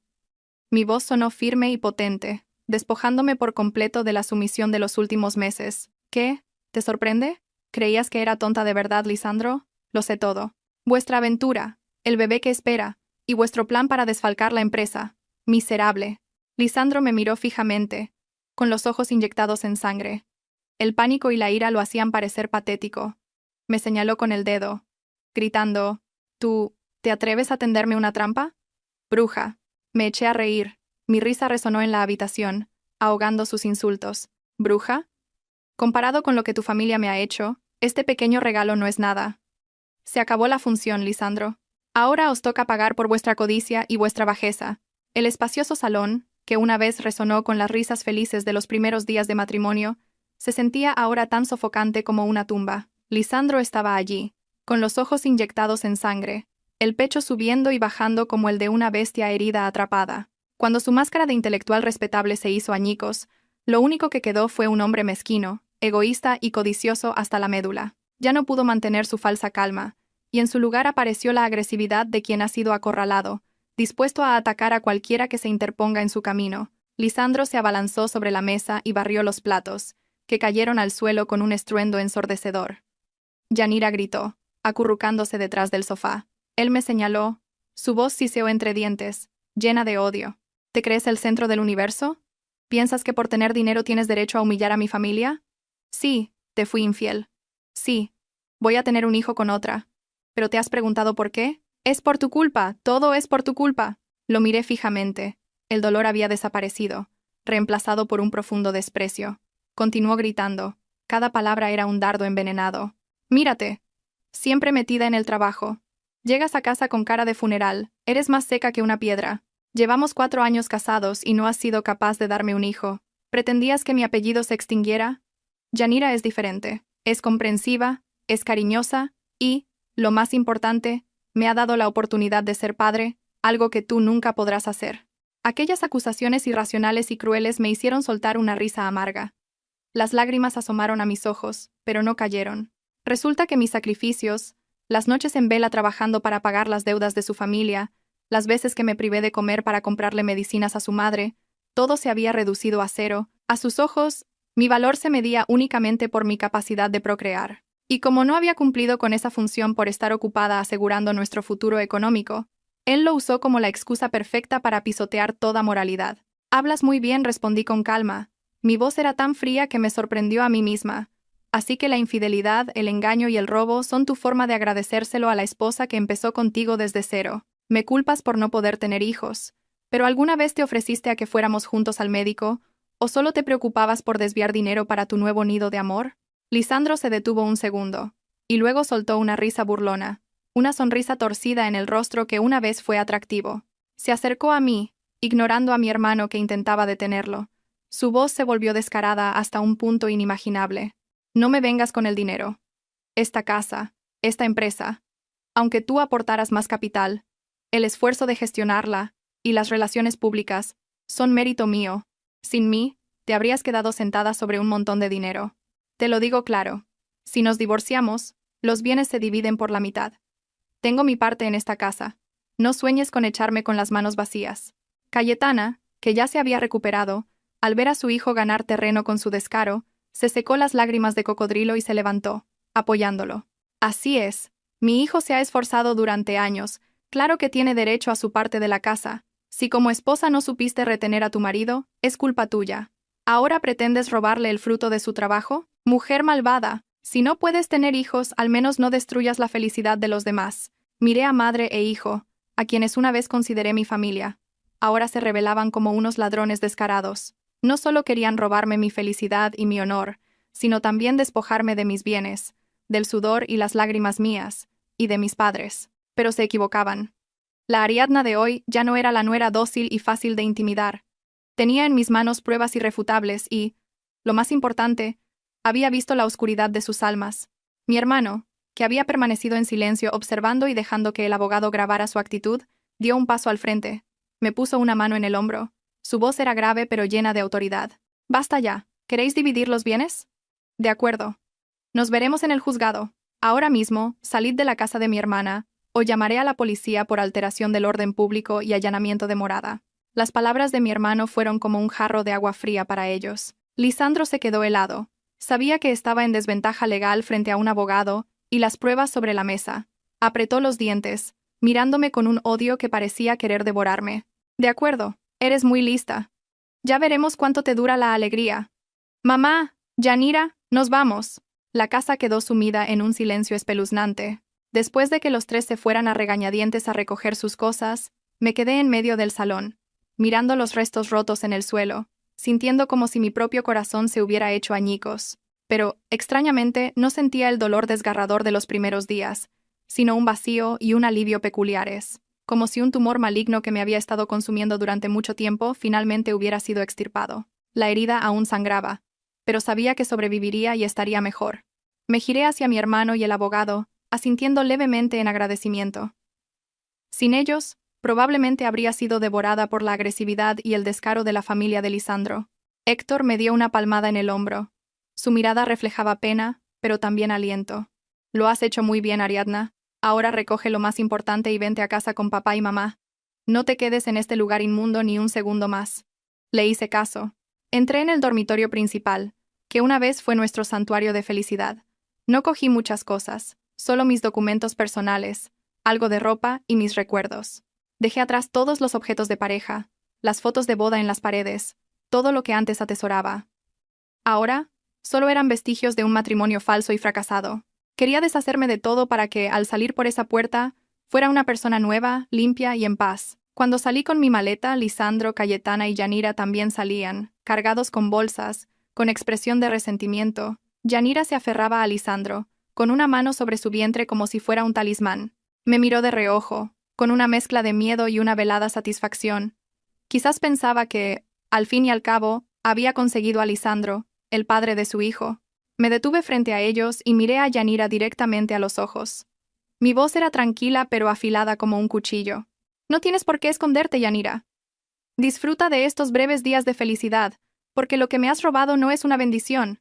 Mi voz sonó firme y potente, despojándome por completo de la sumisión de los últimos meses. ¿Qué? ¿Te sorprende? ¿Creías que era tonta de verdad, Lisandro? Lo sé todo. Vuestra aventura, el bebé que espera, y vuestro plan para desfalcar la empresa. Miserable. Lisandro me miró fijamente, con los ojos inyectados en sangre. El pánico y la ira lo hacían parecer patético. Me señaló con el dedo, gritando: ¿Tú, te atreves a tenderme una trampa? Bruja. Me eché a reír. Mi risa resonó en la habitación, ahogando sus insultos. ¿Bruja? Comparado con lo que tu familia me ha hecho, este pequeño regalo no es nada. Se acabó la función, Lisandro. Ahora os toca pagar por vuestra codicia y vuestra bajeza. El espacioso salón, que una vez resonó con las risas felices de los primeros días de matrimonio, se sentía ahora tan sofocante como una tumba. Lisandro estaba allí, con los ojos inyectados en sangre, el pecho subiendo y bajando como el de una bestia herida atrapada. Cuando su máscara de intelectual respetable se hizo añicos, lo único que quedó fue un hombre mezquino, egoísta y codicioso hasta la médula. Ya no pudo mantener su falsa calma, y en su lugar apareció la agresividad de quien ha sido acorralado, dispuesto a atacar a cualquiera que se interponga en su camino. Lisandro se abalanzó sobre la mesa y barrió los platos, que cayeron al suelo con un estruendo ensordecedor. Yanira gritó, acurrucándose detrás del sofá. Él me señaló. Su voz siseó entre dientes, llena de odio. ¿Te crees el centro del universo? ¿Piensas que por tener dinero tienes derecho a humillar a mi familia? Sí, te fui infiel. Sí, voy a tener un hijo con otra. ¿Pero te has preguntado por qué? Es por tu culpa, todo es por tu culpa. Lo miré fijamente. El dolor había desaparecido, reemplazado por un profundo desprecio. Continuó gritando. Cada palabra era un dardo envenenado. Mírate. Siempre metida en el trabajo. Llegas a casa con cara de funeral, eres más seca que una piedra. Llevamos 4 años casados y no has sido capaz de darme un hijo. ¿Pretendías que mi apellido se extinguiera? Yanira es diferente. Es comprensiva, es cariñosa y, lo más importante, me ha dado la oportunidad de ser padre, algo que tú nunca podrás hacer. Aquellas acusaciones irracionales y crueles me hicieron soltar una risa amarga. Las lágrimas asomaron a mis ojos, pero no cayeron. Resulta que mis sacrificios, las noches en vela trabajando para pagar las deudas de su familia, las veces que me privé de comer para comprarle medicinas a su madre, todo se había reducido a cero. A sus ojos, mi valor se medía únicamente por mi capacidad de procrear. Y como no había cumplido con esa función por estar ocupada asegurando nuestro futuro económico, él lo usó como la excusa perfecta para pisotear toda moralidad. Hablas muy bien, respondí con calma. Mi voz era tan fría que me sorprendió a mí misma. Así que la infidelidad, el engaño y el robo son tu forma de agradecérselo a la esposa que empezó contigo desde cero. Me culpas por no poder tener hijos. ¿Pero alguna vez te ofreciste a que fuéramos juntos al médico? ¿O solo te preocupabas por desviar dinero para tu nuevo nido de amor? Lisandro se detuvo un segundo, y luego soltó una risa burlona, una sonrisa torcida en el rostro que una vez fue atractivo. Se acercó a mí, ignorando a mi hermano que intentaba detenerlo. Su voz se volvió descarada hasta un punto inimaginable. No me vengas con el dinero. Esta casa, esta empresa, aunque tú aportaras más capital, el esfuerzo de gestionarla y las relaciones públicas son mérito mío. Sin mí, te habrías quedado sentada sobre un montón de dinero. Te lo digo claro. Si nos divorciamos, los bienes se dividen por la mitad. Tengo mi parte en esta casa. No sueñes con echarme con las manos vacías. Cayetana, que ya se había recuperado, al ver a su hijo ganar terreno con su descaro, se secó las lágrimas de cocodrilo y se levantó, apoyándolo. Así es. Mi hijo se ha esforzado durante años. Claro que tiene derecho a su parte de la casa. Si como esposa no supiste retener a tu marido, es culpa tuya. ¿Ahora pretendes robarle el fruto de su trabajo? Mujer malvada, si no puedes tener hijos, al menos no destruyas la felicidad de los demás. Miré a madre e hijo, a quienes una vez consideré mi familia. Ahora se rebelaban como unos ladrones descarados. No solo querían robarme mi felicidad y mi honor, sino también despojarme de mis bienes, del sudor y las lágrimas mías, y de mis padres. Pero se equivocaban. La Ariadna de hoy ya no era la nuera dócil y fácil de intimidar. Tenía en mis manos pruebas irrefutables y, lo más importante, había visto la oscuridad de sus almas. Mi hermano, que había permanecido en silencio observando y dejando que el abogado grabara su actitud, dio un paso al frente. Me puso una mano en el hombro. Su voz era grave pero llena de autoridad. «Basta ya. ¿Queréis dividir los bienes?» «De acuerdo. Nos veremos en el juzgado. Ahora mismo, salid de la casa de mi hermana, o llamaré a la policía por alteración del orden público y allanamiento de morada». Las palabras de mi hermano fueron como un jarro de agua fría para ellos. Lisandro se quedó helado. Sabía que estaba en desventaja legal frente a un abogado, y las pruebas sobre la mesa. Apretó los dientes, mirándome con un odio que parecía querer devorarme. «De acuerdo, eres muy lista. Ya veremos cuánto te dura la alegría». «Mamá, Yanira, nos vamos». La casa quedó sumida en un silencio espeluznante. Después de que los tres se fueran a regañadientes a recoger sus cosas, me quedé en medio del salón, mirando los restos rotos en el suelo, sintiendo como si mi propio corazón se hubiera hecho añicos. Pero, extrañamente, no sentía el dolor desgarrador de los primeros días, sino un vacío y un alivio peculiares, como si un tumor maligno que me había estado consumiendo durante mucho tiempo finalmente hubiera sido extirpado. La herida aún sangraba, pero sabía que sobreviviría y estaría mejor. Me giré hacia mi hermano y el abogado, asintiendo levemente en agradecimiento. Sin ellos, probablemente habría sido devorada por la agresividad y el descaro de la familia de Lisandro. Héctor me dio una palmada en el hombro. Su mirada reflejaba pena, pero también aliento. «Lo has hecho muy bien, Ariadna. Ahora recoge lo más importante y vente a casa con papá y mamá. No te quedes en este lugar inmundo ni un segundo más». Le hice caso. Entré en el dormitorio principal, que una vez fue nuestro santuario de felicidad. No cogí muchas cosas, solo mis documentos personales, algo de ropa y mis recuerdos. Dejé atrás todos los objetos de pareja, las fotos de boda en las paredes, todo lo que antes atesoraba. Ahora, solo eran vestigios de un matrimonio falso y fracasado. Quería deshacerme de todo para que, al salir por esa puerta, fuera una persona nueva, limpia y en paz. Cuando salí con mi maleta, Lisandro, Cayetana y Yanira también salían, cargados con bolsas, con expresión de resentimiento. Yanira se aferraba a Lisandro, con una mano sobre su vientre como si fuera un talismán. Me miró de reojo, con una mezcla de miedo y una velada satisfacción. Quizás pensaba que, al fin y al cabo, Había conseguido a Lisandro, el padre de su hijo. Me detuve frente a ellos y miré a Yanira directamente a los ojos. Mi voz era tranquila pero afilada como un cuchillo. No tienes por qué esconderte, Yanira. Disfruta de estos breves días de felicidad, porque lo que me has robado no es una bendición.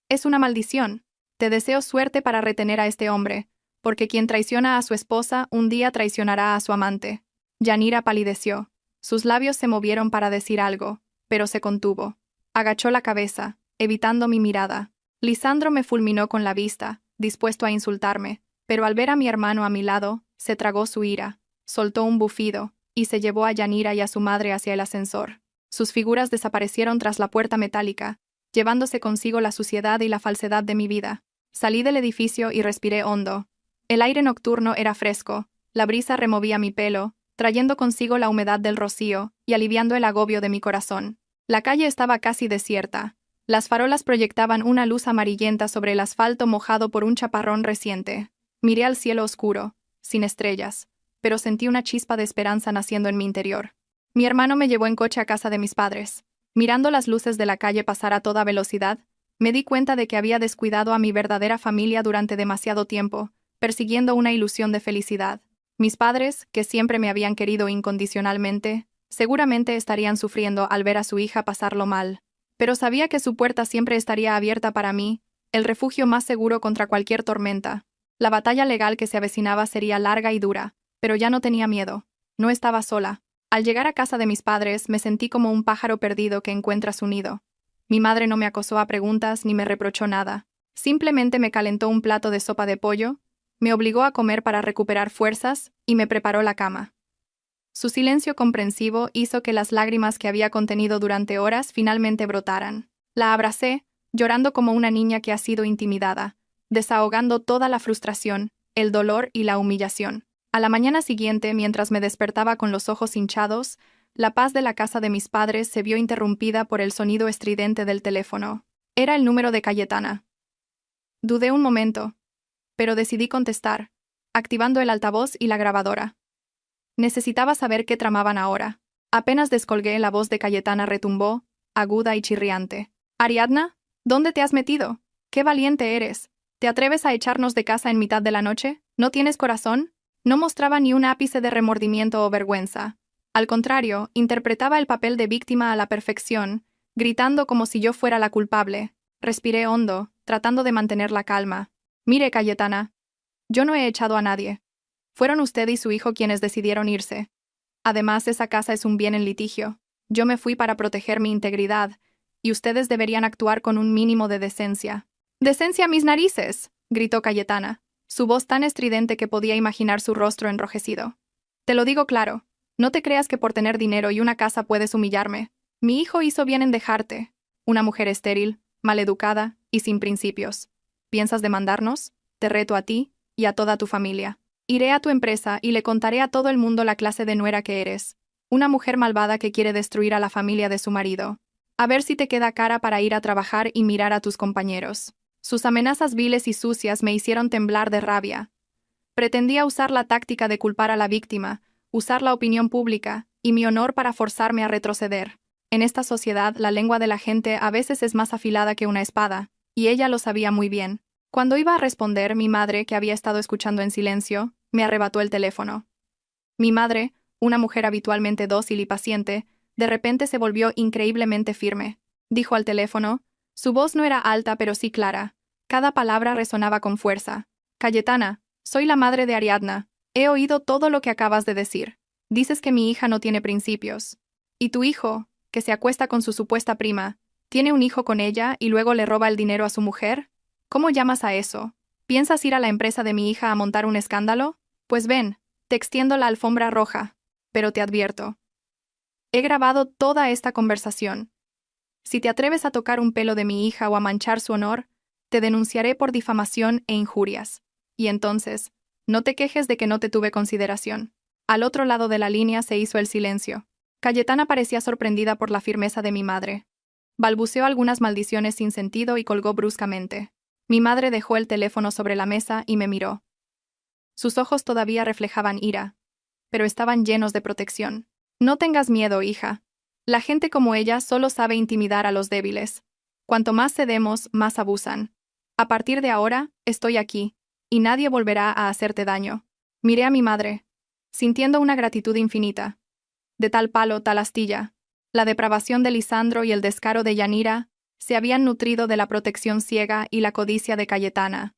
Es una maldición. Te deseo suerte para retener a este hombre, porque quien traiciona a su esposa un día traicionará a su amante. Yanira palideció. Sus labios se movieron para decir algo, pero se contuvo. Agachó la cabeza, evitando mi mirada. Lisandro me fulminó con la vista, dispuesto a insultarme, pero al ver a mi hermano a mi lado, se tragó su ira, soltó un bufido, y se llevó a Yanira y a su madre hacia el ascensor. Sus figuras desaparecieron tras la puerta metálica, llevándose consigo la suciedad y la falsedad de mi vida. Salí del edificio y respiré hondo. El aire nocturno era fresco, la brisa removía mi pelo, trayendo consigo la humedad del rocío y aliviando el agobio de mi corazón. La calle estaba casi desierta. Las farolas proyectaban una luz amarillenta sobre el asfalto mojado por un chaparrón reciente. Miré al cielo oscuro, sin estrellas, pero sentí una chispa de esperanza naciendo en mi interior. Mi hermano me llevó en coche a casa de mis padres. Mirando las luces de la calle pasar a toda velocidad, me di cuenta de que había descuidado a mi verdadera familia durante demasiado tiempo, persiguiendo una ilusión de felicidad. Mis padres, que siempre me habían querido incondicionalmente, seguramente estarían sufriendo al ver a su hija pasarlo mal. Pero sabía que su puerta siempre estaría abierta para mí, el refugio más seguro contra cualquier tormenta. La batalla legal que se avecinaba sería larga y dura, pero ya no tenía miedo. No estaba sola. Al llegar a casa de mis padres me sentí como un pájaro perdido que encuentra su nido. Mi madre no me acosó a preguntas ni me reprochó nada. Simplemente me calentó un plato de sopa de pollo, me obligó a comer para recuperar fuerzas y me preparó la cama. Su silencio comprensivo hizo que las lágrimas que había contenido durante horas finalmente brotaran. La abracé, llorando como una niña que ha sido intimidada, desahogando toda la frustración, el dolor y la humillación. A la mañana siguiente, mientras me despertaba con los ojos hinchados, la paz de la casa de mis padres se vio interrumpida por el sonido estridente del teléfono. Era el número de Cayetana. Dudé un momento, pero decidí contestar, activando el altavoz y la grabadora. Necesitaba saber qué tramaban ahora. Apenas descolgué, la voz de Cayetana retumbó, aguda y chirriante. «Ariadna, ¿dónde te has metido? ¡Qué valiente eres! ¿Te atreves a echarnos de casa en mitad de la noche? ¿No tienes corazón?» No mostraba ni un ápice de remordimiento o vergüenza. Al contrario, interpretaba el papel de víctima a la perfección, gritando como si yo fuera la culpable. Respiré hondo, tratando de mantener la calma. «Mire, Cayetana, yo no he echado a nadie. Fueron usted y su hijo quienes decidieron irse. Además, esa casa es un bien en litigio. Yo me fui para proteger mi integridad, y ustedes deberían actuar con un mínimo de decencia». «¡Decencia a mis narices!», gritó Cayetana, su voz tan estridente que podía imaginar su rostro enrojecido. «Te lo digo claro, no te creas que por tener dinero y una casa puedes humillarme. Mi hijo hizo bien en dejarte. Una mujer estéril, maleducada y sin principios. ¿Piensas demandarnos? Te reto a ti y a toda tu familia. Iré a tu empresa y le contaré a todo el mundo la clase de nuera que eres. Una mujer malvada que quiere destruir a la familia de su marido. A ver si te queda cara para ir a trabajar y mirar a tus compañeros». Sus amenazas viles y sucias me hicieron temblar de rabia. Pretendía usar la táctica de culpar a la víctima, usar la opinión pública y mi honor para forzarme a retroceder. En esta sociedad, la lengua de la gente a veces es más afilada que una espada, y ella lo sabía muy bien. Cuando iba a responder, mi madre, que había estado escuchando en silencio, me arrebató el teléfono. Mi madre, una mujer habitualmente dócil y paciente, de repente se volvió increíblemente firme. Dijo al teléfono. Su voz no era alta pero sí clara. Cada palabra resonaba con fuerza. «Cayetana, soy la madre de Ariadna. He oído todo lo que acabas de decir. Dices que mi hija no tiene principios. ¿Y tu hijo, que se acuesta con su supuesta prima, tiene un hijo con ella y luego le roba el dinero a su mujer? ¿Cómo llamas a eso? ¿Piensas ir a la empresa de mi hija a montar un escándalo? Pues ven, te extiendo la alfombra roja. Pero te advierto. He grabado toda esta conversación. Si te atreves a tocar un pelo de mi hija o a manchar su honor, te denunciaré por difamación e injurias. Y entonces, no te quejes de que no te tuve consideración». Al otro lado de la línea se hizo el silencio. Cayetana parecía sorprendida por la firmeza de mi madre. Balbuceó algunas maldiciones sin sentido y colgó bruscamente. Mi madre dejó el teléfono sobre la mesa y me miró. Sus ojos todavía reflejaban ira, pero estaban llenos de protección. «No tengas miedo, hija. La gente como ella solo sabe intimidar a los débiles. Cuanto más cedemos, más abusan. A partir de ahora, estoy aquí, y nadie volverá a hacerte daño. Miré a mi madre, sintiendo una gratitud infinita. De tal palo, tal astilla. La depravación de Lisandro y el descaro de Yanira se habían nutrido de la protección ciega y la codicia de Cayetana.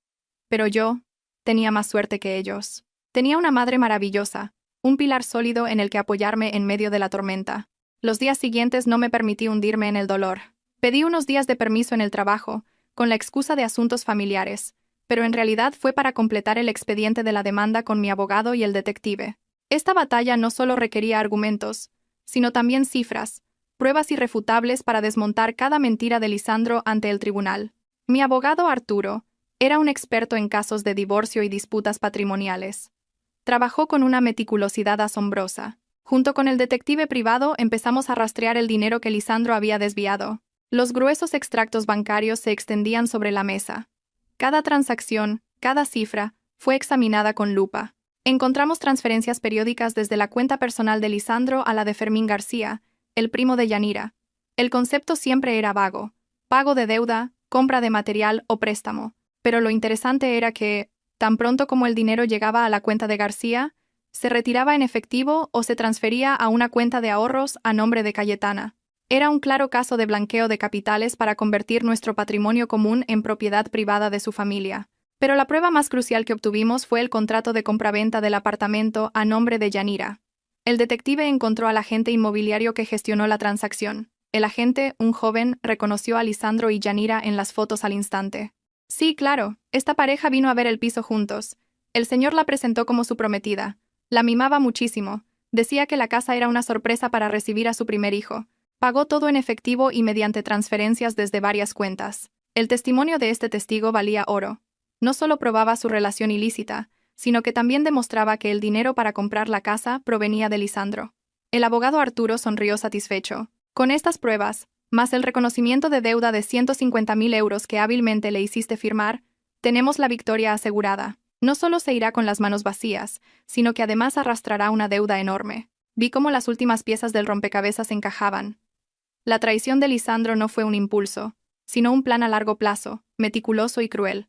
Pero yo tenía más suerte que ellos. Tenía una madre maravillosa, un pilar sólido en el que apoyarme en medio de la tormenta. Los días siguientes no me permití hundirme en el dolor. Pedí unos días de permiso en el trabajo, con la excusa de asuntos familiares, pero en realidad fue para completar el expediente de la demanda con mi abogado y el detective. Esta batalla no solo requería argumentos, sino también cifras, pruebas irrefutables para desmontar cada mentira de Lisandro ante el tribunal. Mi abogado Arturo era un experto en casos de divorcio y disputas patrimoniales. Trabajó con una meticulosidad asombrosa. Junto con el detective privado empezamos a rastrear el dinero que Lisandro había desviado. Los gruesos extractos bancarios se extendían sobre la mesa. Cada transacción, cada cifra, fue examinada con lupa. Encontramos transferencias periódicas desde la cuenta personal de Lisandro a la de Fermín García, el primo de Yanira. El concepto siempre era vago: pago de deuda, compra de material o préstamo. Pero lo interesante era que, tan pronto como el dinero llegaba a la cuenta de García, se retiraba en efectivo o se transfería a una cuenta de ahorros a nombre de Cayetana. Era un claro caso de blanqueo de capitales para convertir nuestro patrimonio común en propiedad privada de su familia. Pero la prueba más crucial que obtuvimos fue el contrato de compraventa del apartamento a nombre de Yanira. El detective encontró al agente inmobiliario que gestionó la transacción. El agente, un joven, reconoció a Lisandro y Yanira en las fotos al instante. Sí, claro, esta pareja vino a ver el piso juntos. El señor la presentó como su prometida. La mimaba muchísimo. Decía que la casa era una sorpresa para recibir a su primer hijo. Pagó todo en efectivo y mediante transferencias desde varias cuentas. El testimonio de este testigo valía oro. No solo probaba su relación ilícita, sino que también demostraba que el dinero para comprar la casa provenía de Lisandro. El abogado Arturo sonrió satisfecho. Con estas pruebas, más el reconocimiento de deuda de 150.000 euros que hábilmente le hiciste firmar, tenemos la victoria asegurada. No solo se irá con las manos vacías, sino que además arrastrará una deuda enorme. Vi cómo las últimas piezas del rompecabezas encajaban. La traición de Lisandro no fue un impulso, sino un plan a largo plazo, meticuloso y cruel.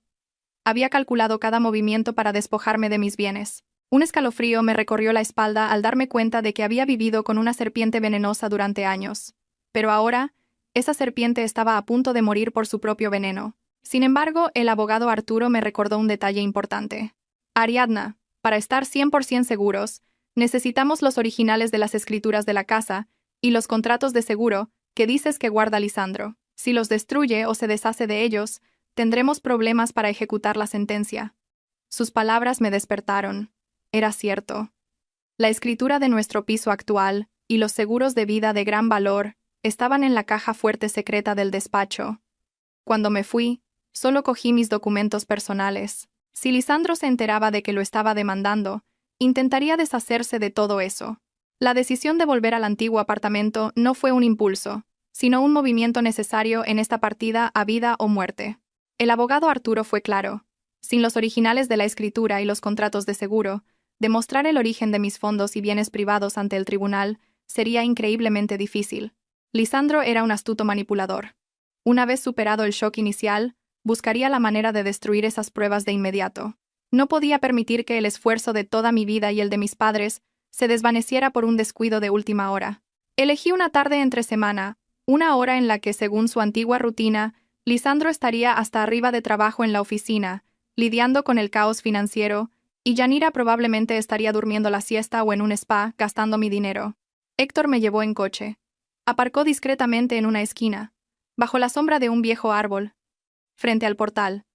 Había calculado cada movimiento para despojarme de mis bienes. Un escalofrío me recorrió la espalda al darme cuenta de que había vivido con una serpiente venenosa durante años. Pero ahora, esa serpiente estaba a punto de morir por su propio veneno. Sin embargo, el abogado Arturo me recordó un detalle importante. Ariadna, para estar 100% seguros, necesitamos los originales de las escrituras de la casa y los contratos de seguro que dices que guarda Lisandro. Si los destruye o se deshace de ellos, tendremos problemas para ejecutar la sentencia. Sus palabras me despertaron. Era cierto. La escritura de nuestro piso actual y los seguros de vida de gran valor estaban en la caja fuerte secreta del despacho. Cuando me fui, solo cogí mis documentos personales. Si Lisandro se enteraba de que lo estaba demandando, intentaría deshacerse de todo eso. La decisión de volver al antiguo apartamento no fue un impulso, sino un movimiento necesario en esta partida a vida o muerte. El abogado Arturo fue claro. Sin los originales de la escritura y los contratos de seguro, demostrar el origen de mis fondos y bienes privados ante el tribunal sería increíblemente difícil. Lisandro era un astuto manipulador. Una vez superado el shock inicial, buscaría la manera de destruir esas pruebas de inmediato. No podía permitir que el esfuerzo de toda mi vida y el de mis padres se desvaneciera por un descuido de última hora. Elegí una tarde entre semana, una hora en la que, según su antigua rutina, Lisandro estaría hasta arriba de trabajo en la oficina, lidiando con el caos financiero, y Yanira probablemente estaría durmiendo la siesta o en un spa, gastando mi dinero. Héctor me llevó en coche. Aparcó discretamente en una esquina, bajo la sombra de un viejo árbol, frente al portal.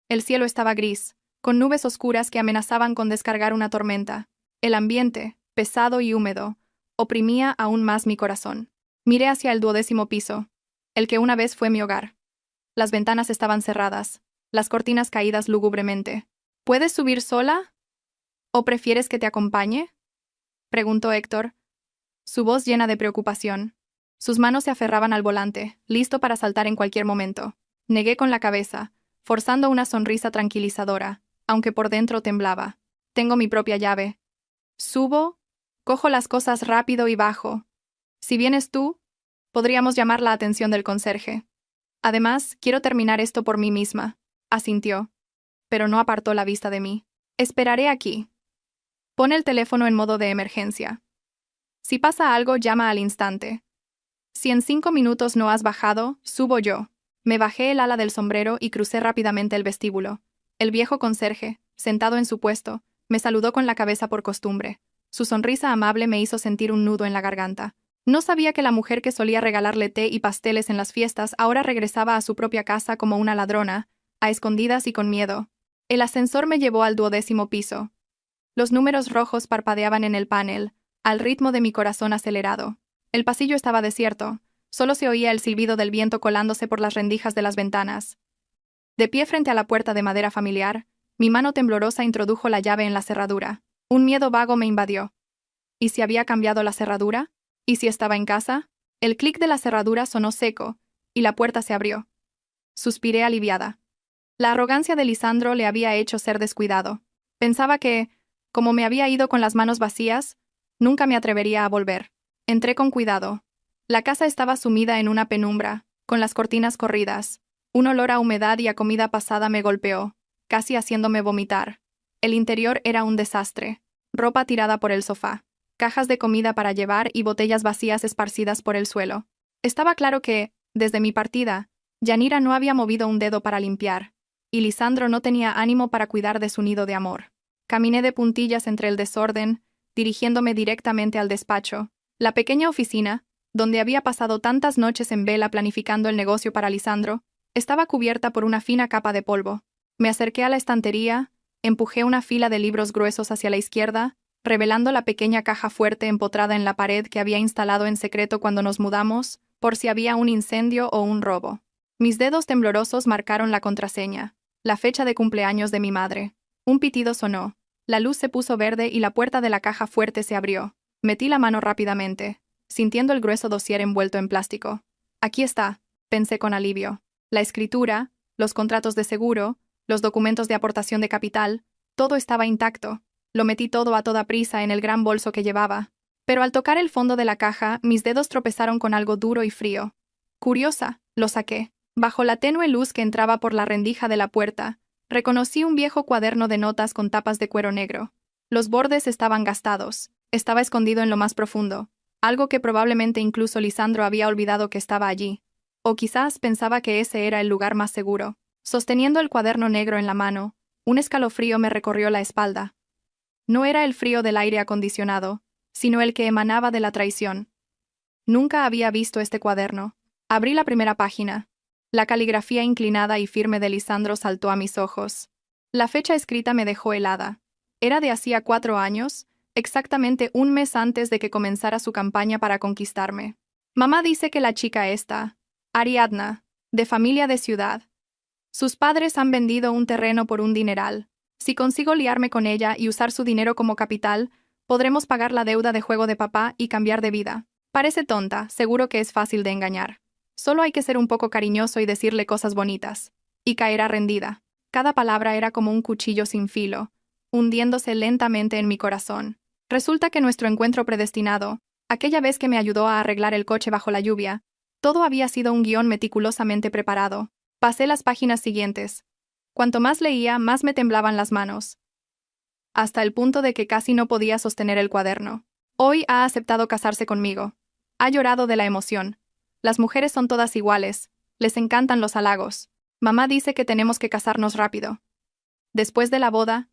El cielo estaba gris, con nubes oscuras que amenazaban con descargar una tormenta. El ambiente, pesado y húmedo, oprimía aún más mi corazón. Miré hacia el 12º piso, el que una vez fue mi hogar. Las ventanas estaban cerradas, las cortinas caídas lúgubremente. ¿Puedes subir sola? ¿O prefieres que te acompañe?, preguntó Héctor, su voz llena de preocupación. Sus manos se aferraban al volante, listo para saltar en cualquier momento. Negué con la cabeza, forzando una sonrisa tranquilizadora, aunque por dentro temblaba. Tengo mi propia llave. Subo, cojo las cosas rápido y bajo. Si vienes tú, Podríamos llamar la atención del conserje. Además, quiero terminar esto por mí misma, asintió, pero no apartó la vista de mí. Esperaré aquí. Pon el teléfono en modo de emergencia. Si pasa algo, llama al instante. Si en 5 minutos no has bajado, subo yo. Me bajé el ala del sombrero y crucé rápidamente el vestíbulo. El viejo conserje, sentado en su puesto, me saludó con la cabeza por costumbre. Su sonrisa amable me hizo sentir un nudo en la garganta. No sabía que la mujer que solía regalarle té y pasteles en las fiestas ahora regresaba a su propia casa como una ladrona, a escondidas y con miedo. El ascensor me llevó al 12º piso. Los números rojos parpadeaban en el panel, al ritmo de mi corazón acelerado. El pasillo estaba desierto, solo se oía el silbido del viento colándose por las rendijas de las ventanas. De pie frente a la puerta de madera familiar, mi mano temblorosa introdujo la llave en la cerradura. Un miedo vago me invadió. ¿Y si había cambiado la cerradura? ¿Y si estaba en casa? El clic de la cerradura sonó seco, y la puerta se abrió. Suspiré aliviada. La arrogancia de Lisandro le había hecho ser descuidado. Pensaba que, como me había ido con las manos vacías, nunca me atrevería a volver. Entré con cuidado. La casa estaba sumida en una penumbra, con las cortinas corridas. Un olor a humedad y a comida pasada me golpeó, casi haciéndome vomitar. El interior era un desastre. Ropa tirada por el sofá, cajas de comida para llevar y botellas vacías esparcidas por el suelo. Estaba claro que, desde mi partida, Yanira no había movido un dedo para limpiar, y Lisandro no tenía ánimo para cuidar de su nido de amor. Caminé de puntillas entre el desorden, dirigiéndome directamente al despacho, la pequeña oficina, donde había pasado tantas noches en vela planificando el negocio para Lisandro, estaba cubierta por una fina capa de polvo. Me acerqué a la estantería, empujé una fila de libros gruesos hacia la izquierda, revelando la pequeña caja fuerte empotrada en la pared que había instalado en secreto cuando nos mudamos, por si había un incendio o un robo. Mis dedos temblorosos marcaron la contraseña, la fecha de cumpleaños de mi madre. Un pitido sonó. La luz se puso verde y la puerta de la caja fuerte se abrió. Metí la mano rápidamente, sintiendo el grueso dossier envuelto en plástico. Aquí está, pensé con alivio. La escritura, los contratos de seguro, los documentos de aportación de capital, todo estaba intacto. Lo metí todo a toda prisa en el gran bolso que llevaba. Pero al tocar el fondo de la caja, mis dedos tropezaron con algo duro y frío. Curiosa, lo saqué. Bajo la tenue luz que entraba por la rendija de la puerta, reconocí un viejo cuaderno de notas con tapas de cuero negro. Los bordes estaban gastados. Estaba escondido en lo más profundo, algo que probablemente incluso Lisandro había olvidado que estaba allí. O quizás pensaba que ese era el lugar más seguro. Sosteniendo el cuaderno negro en la mano, un escalofrío me recorrió la espalda. No era el frío del aire acondicionado, sino el que emanaba de la traición. Nunca había visto este cuaderno. Abrí la primera página. La caligrafía inclinada y firme de Lisandro saltó a mis ojos. La fecha escrita me dejó helada. Era de hacía 4 años, exactamente un mes antes de que comenzara su campaña para conquistarme. Mamá dice que la chica esta, Ariadna, de familia de ciudad. Sus padres han vendido un terreno por un dineral. Si consigo liarme con ella y usar su dinero como capital, podremos pagar la deuda de juego de papá y cambiar de vida. Parece tonta, seguro que es fácil de engañar. Solo hay que ser un poco cariñoso y decirle cosas bonitas. Y caerá rendida. Cada palabra era como un cuchillo sin filo, hundiéndose lentamente en mi corazón. Resulta que nuestro encuentro predestinado, aquella vez que me ayudó a arreglar el coche bajo la lluvia, todo había sido un guión meticulosamente preparado. Pasé las páginas siguientes. Cuanto más leía, más me temblaban las manos. Hasta el punto de que casi no podía sostener el cuaderno. Hoy ha aceptado casarse conmigo. Ha llorado de la emoción. Las mujeres son todas iguales. Les encantan los halagos. Mamá dice que tenemos que casarnos rápido. Después de la boda,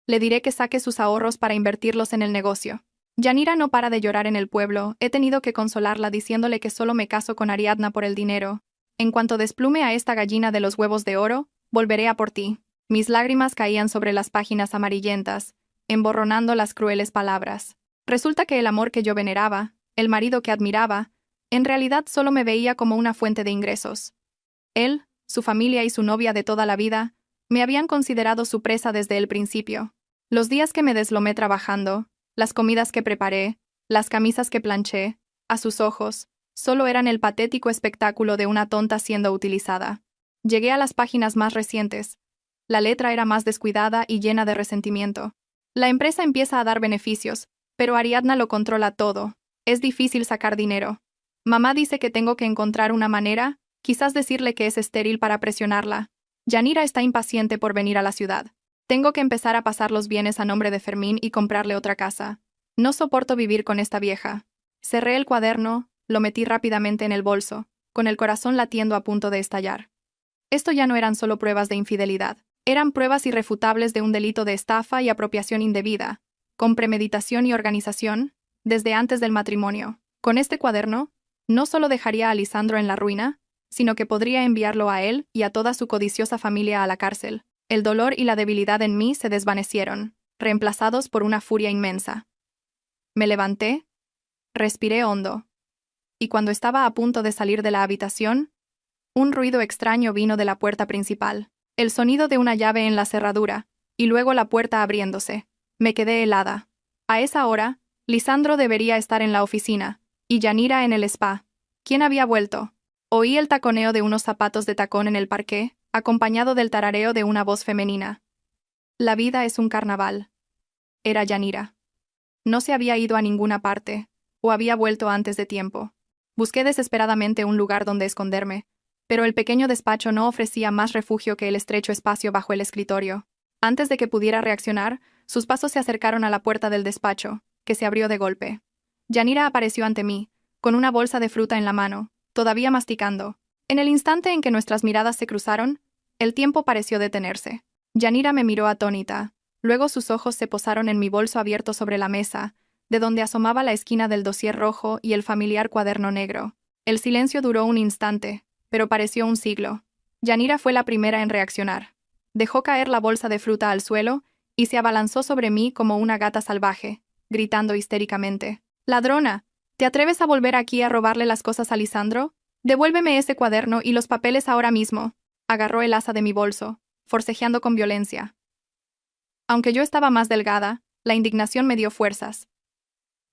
le diré que saque sus ahorros para invertirlos en el negocio. Yanira no para de llorar en el pueblo. He tenido que consolarla diciéndole que solo me caso con Ariadna por el dinero. En cuanto desplume a esta gallina de los huevos de oro, volveré a por ti. Mis lágrimas caían sobre las páginas amarillentas, emborronando las crueles palabras. Resulta que el amor que yo veneraba, el marido que admiraba, en realidad solo me veía como una fuente de ingresos. Él, su familia y su novia de toda la vida, me habían considerado su presa desde el principio. Los días que me deslomé trabajando, las comidas que preparé, las camisas que planché, a sus ojos, solo eran el patético espectáculo de una tonta siendo utilizada. Llegué a las páginas más recientes. La letra era más descuidada y llena de resentimiento. La empresa empieza a dar beneficios, pero Ariadna lo controla todo. Es difícil sacar dinero. Mamá dice que tengo que encontrar una manera, quizás decirle que es estéril para presionarla. Yanira está impaciente por venir a la ciudad. Tengo que empezar a pasar los bienes a nombre de Fermín y comprarle otra casa. No soporto vivir con esta vieja. Cerré el cuaderno, lo metí rápidamente en el bolso, con el corazón latiendo a punto de estallar. Esto ya no eran solo pruebas de infidelidad. Eran pruebas irrefutables de un delito de estafa y apropiación indebida, con premeditación y organización, desde antes del matrimonio. Con este cuaderno, no solo dejaría a Lisandro en la ruina, sino que podría enviarlo a él y a toda su codiciosa familia a la cárcel. El dolor y la debilidad en mí se desvanecieron, reemplazados por una furia inmensa. Me levanté, respiré hondo, y cuando estaba a punto de salir de la habitación, un ruido extraño vino de la puerta principal, el sonido de una llave en la cerradura, y luego la puerta abriéndose. Me quedé helada. A esa hora, Lisandro debería estar en la oficina, y Yanira en el spa. ¿Quién había vuelto? Oí el taconeo de unos zapatos de tacón en el parqué, acompañado del tarareo de una voz femenina. La vida es un carnaval. Era Yanira. No se había ido a ninguna parte, o había vuelto antes de tiempo. Busqué desesperadamente un lugar donde esconderme, pero el pequeño despacho no ofrecía más refugio que el estrecho espacio bajo el escritorio. Antes de que pudiera reaccionar, sus pasos se acercaron a la puerta del despacho, que se abrió de golpe. Yanira apareció ante mí, con una bolsa de fruta en la mano, todavía masticando. En el instante en que nuestras miradas se cruzaron, el tiempo pareció detenerse. Yanira me miró atónita. Luego sus ojos se posaron en mi bolso abierto sobre la mesa, de donde asomaba la esquina del dossier rojo y el familiar cuaderno negro. El silencio duró un instante, pero pareció un siglo. Yanira fue la primera en reaccionar. Dejó caer la bolsa de fruta al suelo y se abalanzó sobre mí como una gata salvaje, gritando histéricamente. «¡Ladrona! ¿Te atreves a volver aquí a robarle las cosas a Lisandro? Devuélveme ese cuaderno y los papeles ahora mismo». Agarró el asa de mi bolso, forcejeando con violencia. Aunque yo estaba más delgada, la indignación me dio fuerzas.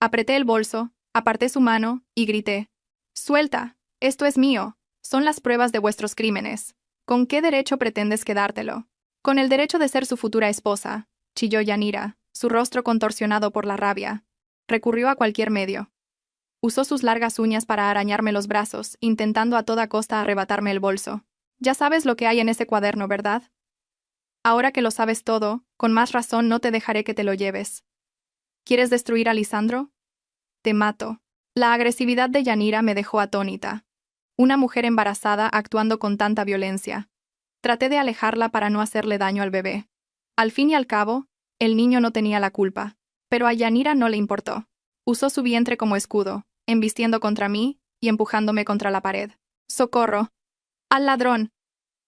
Apreté el bolso, aparté su mano y grité. «¡Suelta! Esto es mío. Son las pruebas de vuestros crímenes. ¿Con qué derecho pretendes quedártelo?» «Con el derecho de ser su futura esposa», chilló Yanira, su rostro contorsionado por la rabia. Recurrió a cualquier medio. Usó sus largas uñas para arañarme los brazos, intentando a toda costa arrebatarme el bolso. «Ya sabes lo que hay en ese cuaderno, ¿verdad? Ahora que lo sabes todo, con más razón no te dejaré que te lo lleves. ¿Quieres destruir a Lisandro? Te mato». La agresividad de Yanira me dejó atónita. Una mujer embarazada actuando con tanta violencia. Traté de alejarla para no hacerle daño al bebé. Al fin y al cabo, el niño no tenía la culpa. Pero a Yanira no le importó. Usó su vientre como escudo, embistiendo contra mí y empujándome contra la pared. «¡Socorro! ¡Al ladrón!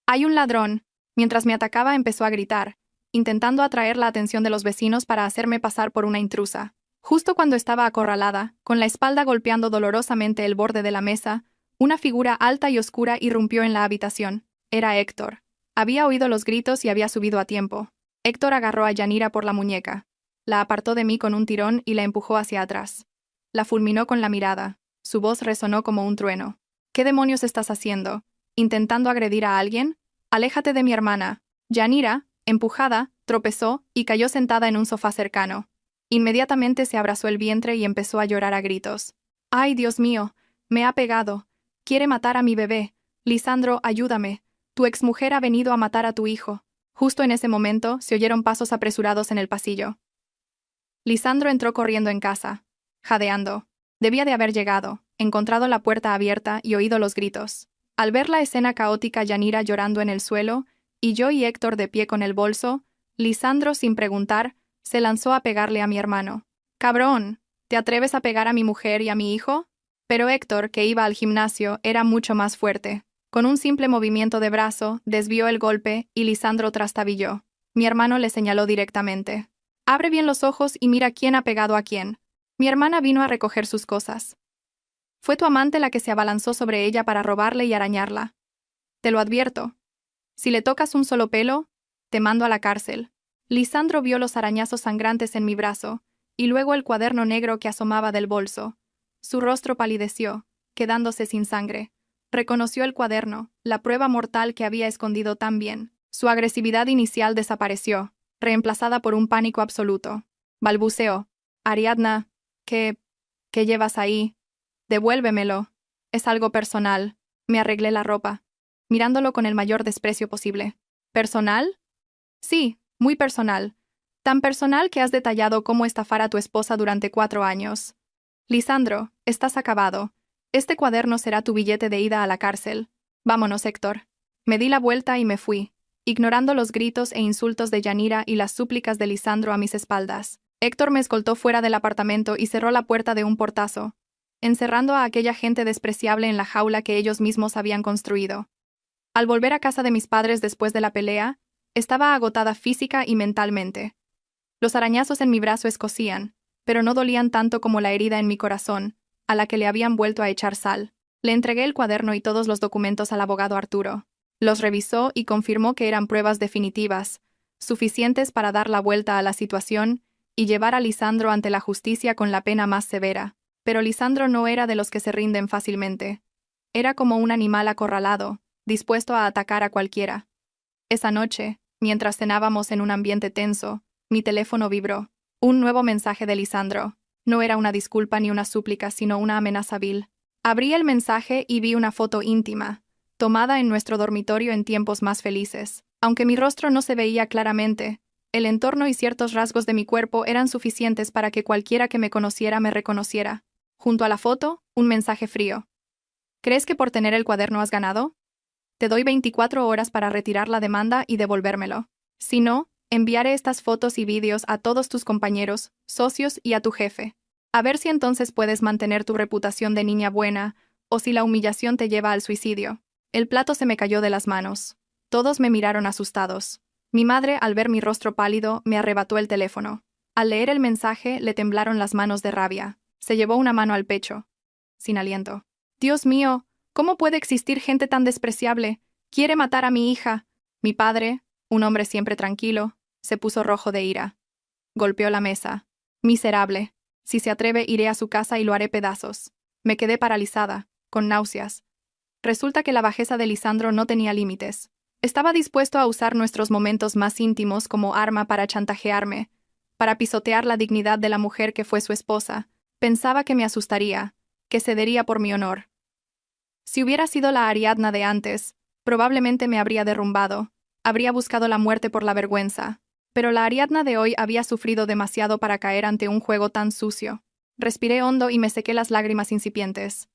¡Hay un ladrón!». Mientras me atacaba empezó a gritar, intentando atraer la atención de los vecinos para hacerme pasar por una intrusa. Justo cuando estaba acorralada, con la espalda golpeando dolorosamente el borde de la mesa, una figura alta y oscura irrumpió en la habitación. Era Héctor. Había oído los gritos y había subido a tiempo. Héctor agarró a Yanira por la muñeca. La apartó de mí con un tirón y la empujó hacia atrás. La fulminó con la mirada. Su voz resonó como un trueno. «¿Qué demonios estás haciendo? ¿Intentando agredir a alguien? Aléjate de mi hermana». Yanira, empujada, tropezó y cayó sentada en un sofá cercano. Inmediatamente se abrazó el vientre y empezó a llorar a gritos. «¡Ay, Dios mío! Me ha pegado. Quiere matar a mi bebé. Lisandro, ayúdame. Tu exmujer ha venido a matar a tu hijo». Justo en ese momento se oyeron pasos apresurados en el pasillo. Lisandro entró corriendo en casa, jadeando. Debía de haber llegado, encontrado la puerta abierta y oído los gritos. Al ver la escena caótica, Yanira llorando en el suelo, y yo y Héctor de pie con el bolso, Lisandro, sin preguntar, se lanzó a pegarle a mi hermano. «¡Cabrón! ¿Te atreves a pegar a mi mujer y a mi hijo?». Pero Héctor, que iba al gimnasio, era mucho más fuerte. Con un simple movimiento de brazo, desvió el golpe y Lisandro trastabilló. Mi hermano le señaló directamente. «Abre bien los ojos y mira quién ha pegado a quién». Mi hermana vino a recoger sus cosas. Fue tu amante la que se abalanzó sobre ella para robarle y arañarla. Te lo advierto. Si le tocas un solo pelo, te mando a la cárcel». Lisandro vio los arañazos sangrantes en mi brazo, y luego el cuaderno negro que asomaba del bolso. Su rostro palideció, quedándose sin sangre. Reconoció el cuaderno, la prueba mortal que había escondido tan bien. Su agresividad inicial desapareció, reemplazada por un pánico absoluto. Balbuceó. «Ariadna, ¿qué llevas ahí? Devuélvemelo». Es algo personal. Me arreglé la ropa, mirándolo con el mayor desprecio posible. ¿Personal? Sí, muy personal. Tan personal que has detallado cómo estafar a tu esposa durante 4 años. Lisandro, estás acabado. Este cuaderno será tu billete de ida a la cárcel. Vámonos, Héctor. Me di la vuelta y me fui, ignorando los gritos e insultos de Yanira y las súplicas de Lisandro a mis espaldas. Héctor me escoltó fuera del apartamento y cerró la puerta de un portazo, encerrando a aquella gente despreciable en la jaula que ellos mismos habían construido. Al volver a casa de mis padres después de la pelea, estaba agotada física y mentalmente. Los arañazos en mi brazo escocían, pero no dolían tanto como la herida en mi corazón, a la que le habían vuelto a echar sal. Le entregué el cuaderno y todos los documentos al abogado Arturo. Los revisó y confirmó que eran pruebas definitivas, suficientes para dar la vuelta a la situación y llevar a Lisandro ante la justicia con la pena más severa. Pero Lisandro no era de los que se rinden fácilmente. Era como un animal acorralado, dispuesto a atacar a cualquiera. Esa noche, mientras cenábamos en un ambiente tenso, mi teléfono vibró. Un nuevo mensaje de Lisandro. No era una disculpa ni una súplica, sino una amenaza vil. Abrí el mensaje y vi una foto íntima, tomada en nuestro dormitorio en tiempos más felices. Aunque mi rostro no se veía claramente, el entorno y ciertos rasgos de mi cuerpo eran suficientes para que cualquiera que me conociera me reconociera. Junto a la foto, un mensaje frío. ¿Crees que por tener el cuaderno has ganado? Te doy 24 horas para retirar la demanda y devolvérmelo. Si no, enviaré estas fotos y vídeos a todos tus compañeros, socios y a tu jefe. A ver si entonces puedes mantener tu reputación de niña buena, o si la humillación te lleva al suicidio. El plato se me cayó de las manos. Todos me miraron asustados. Mi madre, al ver mi rostro pálido, me arrebató el teléfono. Al leer el mensaje, le temblaron las manos de rabia. Se llevó una mano al pecho, sin aliento. Dios mío, ¿cómo puede existir gente tan despreciable? Quiere matar a mi hija. Mi padre, un hombre siempre tranquilo, se puso rojo de ira. Golpeó la mesa. Miserable. Si se atreve, iré a su casa y lo haré pedazos. Me quedé paralizada, con náuseas. Resulta que la bajeza de Lisandro no tenía límites. Estaba dispuesto a usar nuestros momentos más íntimos como arma para chantajearme, para pisotear la dignidad de la mujer que fue su esposa. Pensaba que me asustaría, que cedería por mi honor. Si hubiera sido la Ariadna de antes, probablemente me habría derrumbado, habría buscado la muerte por la vergüenza. Pero la Ariadna de hoy había sufrido demasiado para caer ante un juego tan sucio. Respiré hondo y me sequé las lágrimas incipientes.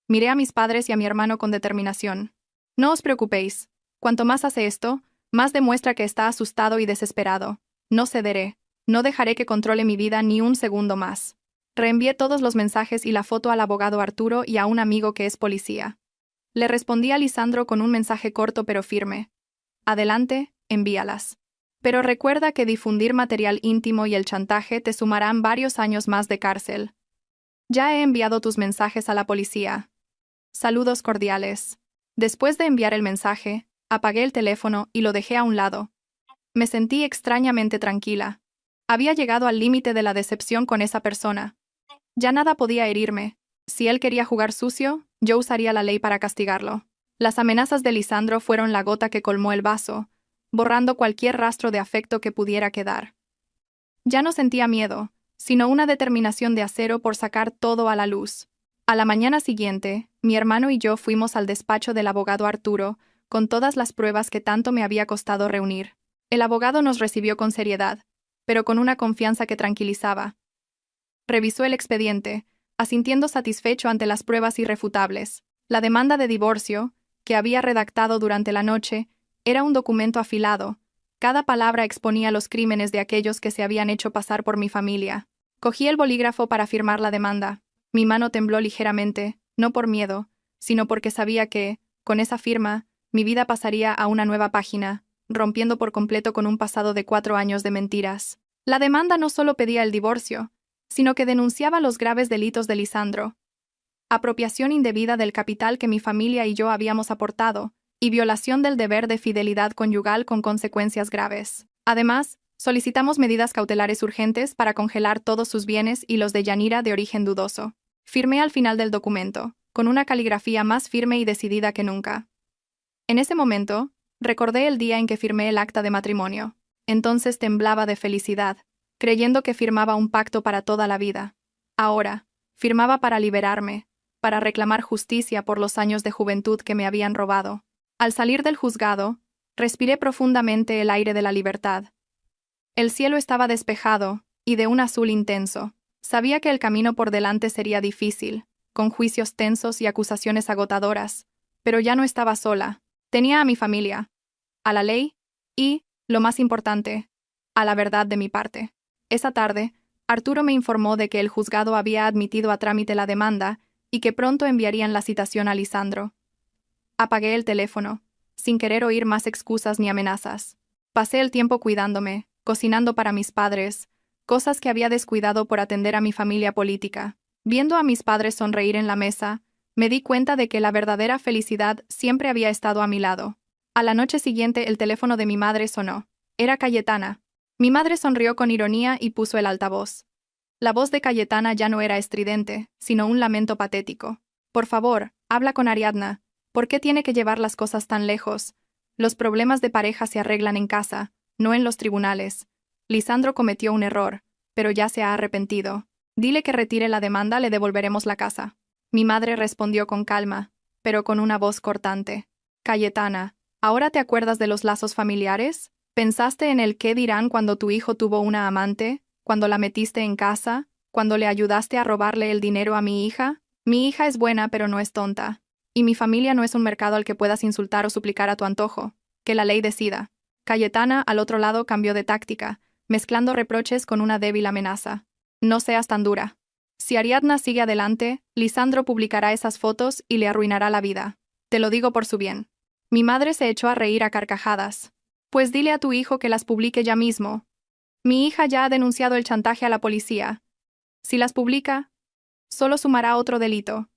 Miré a mis padres y a mi hermano con determinación. No os preocupéis. Cuanto más hace esto, más demuestra que está asustado y desesperado. No cederé. No dejaré que controle mi vida ni un segundo más. Reenvié todos los mensajes y la foto al abogado Arturo y a un amigo que es policía. Le respondí a Lisandro con un mensaje corto pero firme. Adelante, envíalas. Pero recuerda que difundir material íntimo y el chantaje te sumarán varios años más de cárcel. Ya he enviado tus mensajes a la policía. Saludos cordiales. Después de enviar el mensaje, apagué el teléfono y lo dejé a un lado. Me sentí extrañamente tranquila. Había llegado al límite de la decepción con esa persona. Ya nada podía herirme. Si él quería jugar sucio, yo usaría la ley para castigarlo. Las amenazas de Lisandro fueron la gota que colmó el vaso, borrando cualquier rastro de afecto que pudiera quedar. Ya no sentía miedo, sino una determinación de acero por sacar todo a la luz. A la mañana siguiente, mi hermano y yo fuimos al despacho del abogado Arturo, con todas las pruebas que tanto me había costado reunir. El abogado nos recibió con seriedad, pero con una confianza que tranquilizaba. Revisó el expediente, asintiendo satisfecho ante las pruebas irrefutables. La demanda de divorcio, que había redactado durante la noche, era un documento afilado. Cada palabra exponía los crímenes de aquellos que se habían hecho pasar por mi familia. Cogí el bolígrafo para firmar la demanda. Mi mano tembló ligeramente, no por miedo, sino porque sabía que, con esa firma, mi vida pasaría a una nueva página, rompiendo por completo con un pasado de 4 años de mentiras. La demanda no solo pedía el divorcio, sino que denunciaba los graves delitos de Lisandro: apropiación indebida del capital que mi familia y yo habíamos aportado, y violación del deber de fidelidad conyugal con consecuencias graves. Además, solicitamos medidas cautelares urgentes para congelar todos sus bienes y los de Yanira de origen dudoso. Firmé al final del documento, con una caligrafía más firme y decidida que nunca. En ese momento, recordé el día en que firmé el acta de matrimonio. Entonces temblaba de felicidad, creyendo que firmaba un pacto para toda la vida. Ahora, firmaba para liberarme, para reclamar justicia por los años de juventud que me habían robado. Al salir del juzgado, respiré profundamente el aire de la libertad. El cielo estaba despejado, y de un azul intenso. Sabía que el camino por delante sería difícil, con juicios tensos y acusaciones agotadoras, pero ya no estaba sola. Tenía a mi familia, a la ley y, lo más importante, a la verdad de mi parte. Esa tarde, Arturo me informó de que el juzgado había admitido a trámite la demanda y que pronto enviarían la citación a Lisandro. Apagué el teléfono, sin querer oír más excusas ni amenazas. Pasé el tiempo cuidándome, cocinando para mis padres, cosas que había descuidado por atender a mi familia política. Viendo a mis padres sonreír en la mesa, me di cuenta de que la verdadera felicidad siempre había estado a mi lado. A la noche siguiente el teléfono de mi madre sonó. Era Cayetana. Mi madre sonrió con ironía y puso el altavoz. La voz de Cayetana ya no era estridente, sino un lamento patético. Por favor, habla con Ariadna. ¿Por qué tiene que llevar las cosas tan lejos? Los problemas de pareja se arreglan en casa, no en los tribunales. Lisandro cometió un error, pero ya se ha arrepentido. Dile que retire la demanda, le devolveremos la casa. Mi madre respondió con calma, pero con una voz cortante. Cayetana, ¿ahora te acuerdas de los lazos familiares? ¿Pensaste en el qué dirán cuando tu hijo tuvo una amante? ¿Cuando la metiste en casa? ¿Cuando le ayudaste a robarle el dinero a mi hija? Mi hija es buena pero no es tonta. Y mi familia no es un mercado al que puedas insultar o suplicar a tu antojo. Que la ley decida. Cayetana, al otro lado, cambió de táctica, mezclando reproches con una débil amenaza. No seas tan dura. Si Ariadna sigue adelante, Lisandro publicará esas fotos y le arruinará la vida. Te lo digo por su bien. Mi madre se echó a reír a carcajadas. Pues dile a tu hijo que las publique ya mismo. Mi hija ya ha denunciado el chantaje a la policía. Si las publica, solo sumará otro delito.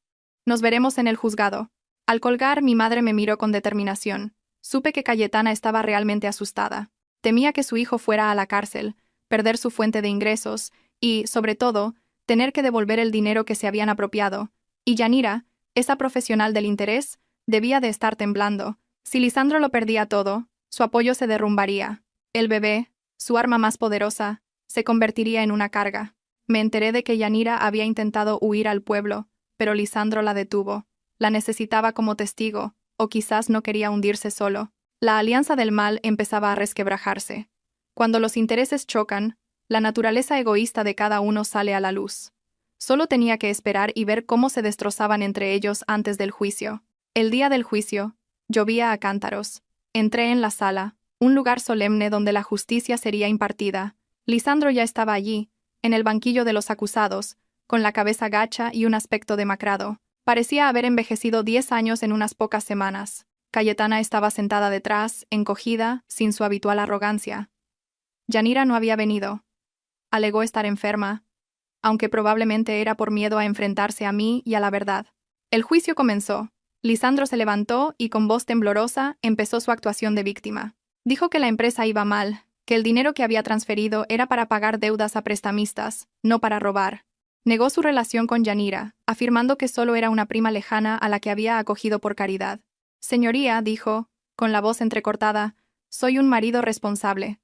Nos veremos en el juzgado. Al colgar, mi madre me miró con determinación. Supe que Cayetana estaba realmente asustada. Temía que su hijo fuera a la cárcel, perder su fuente de ingresos y, sobre todo, tener que devolver el dinero que se habían apropiado. Y Yanira, esa profesional del interés, debía de estar temblando. Si Lisandro lo perdía todo, su apoyo se derrumbaría. El bebé, su arma más poderosa, se convertiría en una carga. Me enteré de que Yanira había intentado huir al pueblo, pero Lisandro la detuvo. La necesitaba como testigo, o quizás no quería hundirse solo. La alianza del mal empezaba a resquebrajarse. Cuando los intereses chocan, la naturaleza egoísta de cada uno sale a la luz. Solo tenía que esperar y ver cómo se destrozaban entre ellos antes del juicio. El día del juicio, llovía a cántaros. Entré en la sala, un lugar solemne donde la justicia sería impartida. Lisandro ya estaba allí, en el banquillo de los acusados, con la cabeza gacha y un aspecto demacrado. Parecía haber envejecido 10 años en unas pocas semanas. Cayetana estaba sentada detrás, encogida, sin su habitual arrogancia. Yanira no había venido. Alegó estar enferma, aunque probablemente era por miedo a enfrentarse a mí y a la verdad. El juicio comenzó. Lisandro se levantó y con voz temblorosa empezó su actuación de víctima. Dijo que la empresa iba mal, que el dinero que había transferido era para pagar deudas a prestamistas, no para robar. Negó su relación con Yanira, afirmando que solo era una prima lejana a la que había acogido por caridad. Señoría, dijo, con la voz entrecortada, soy un marido responsable.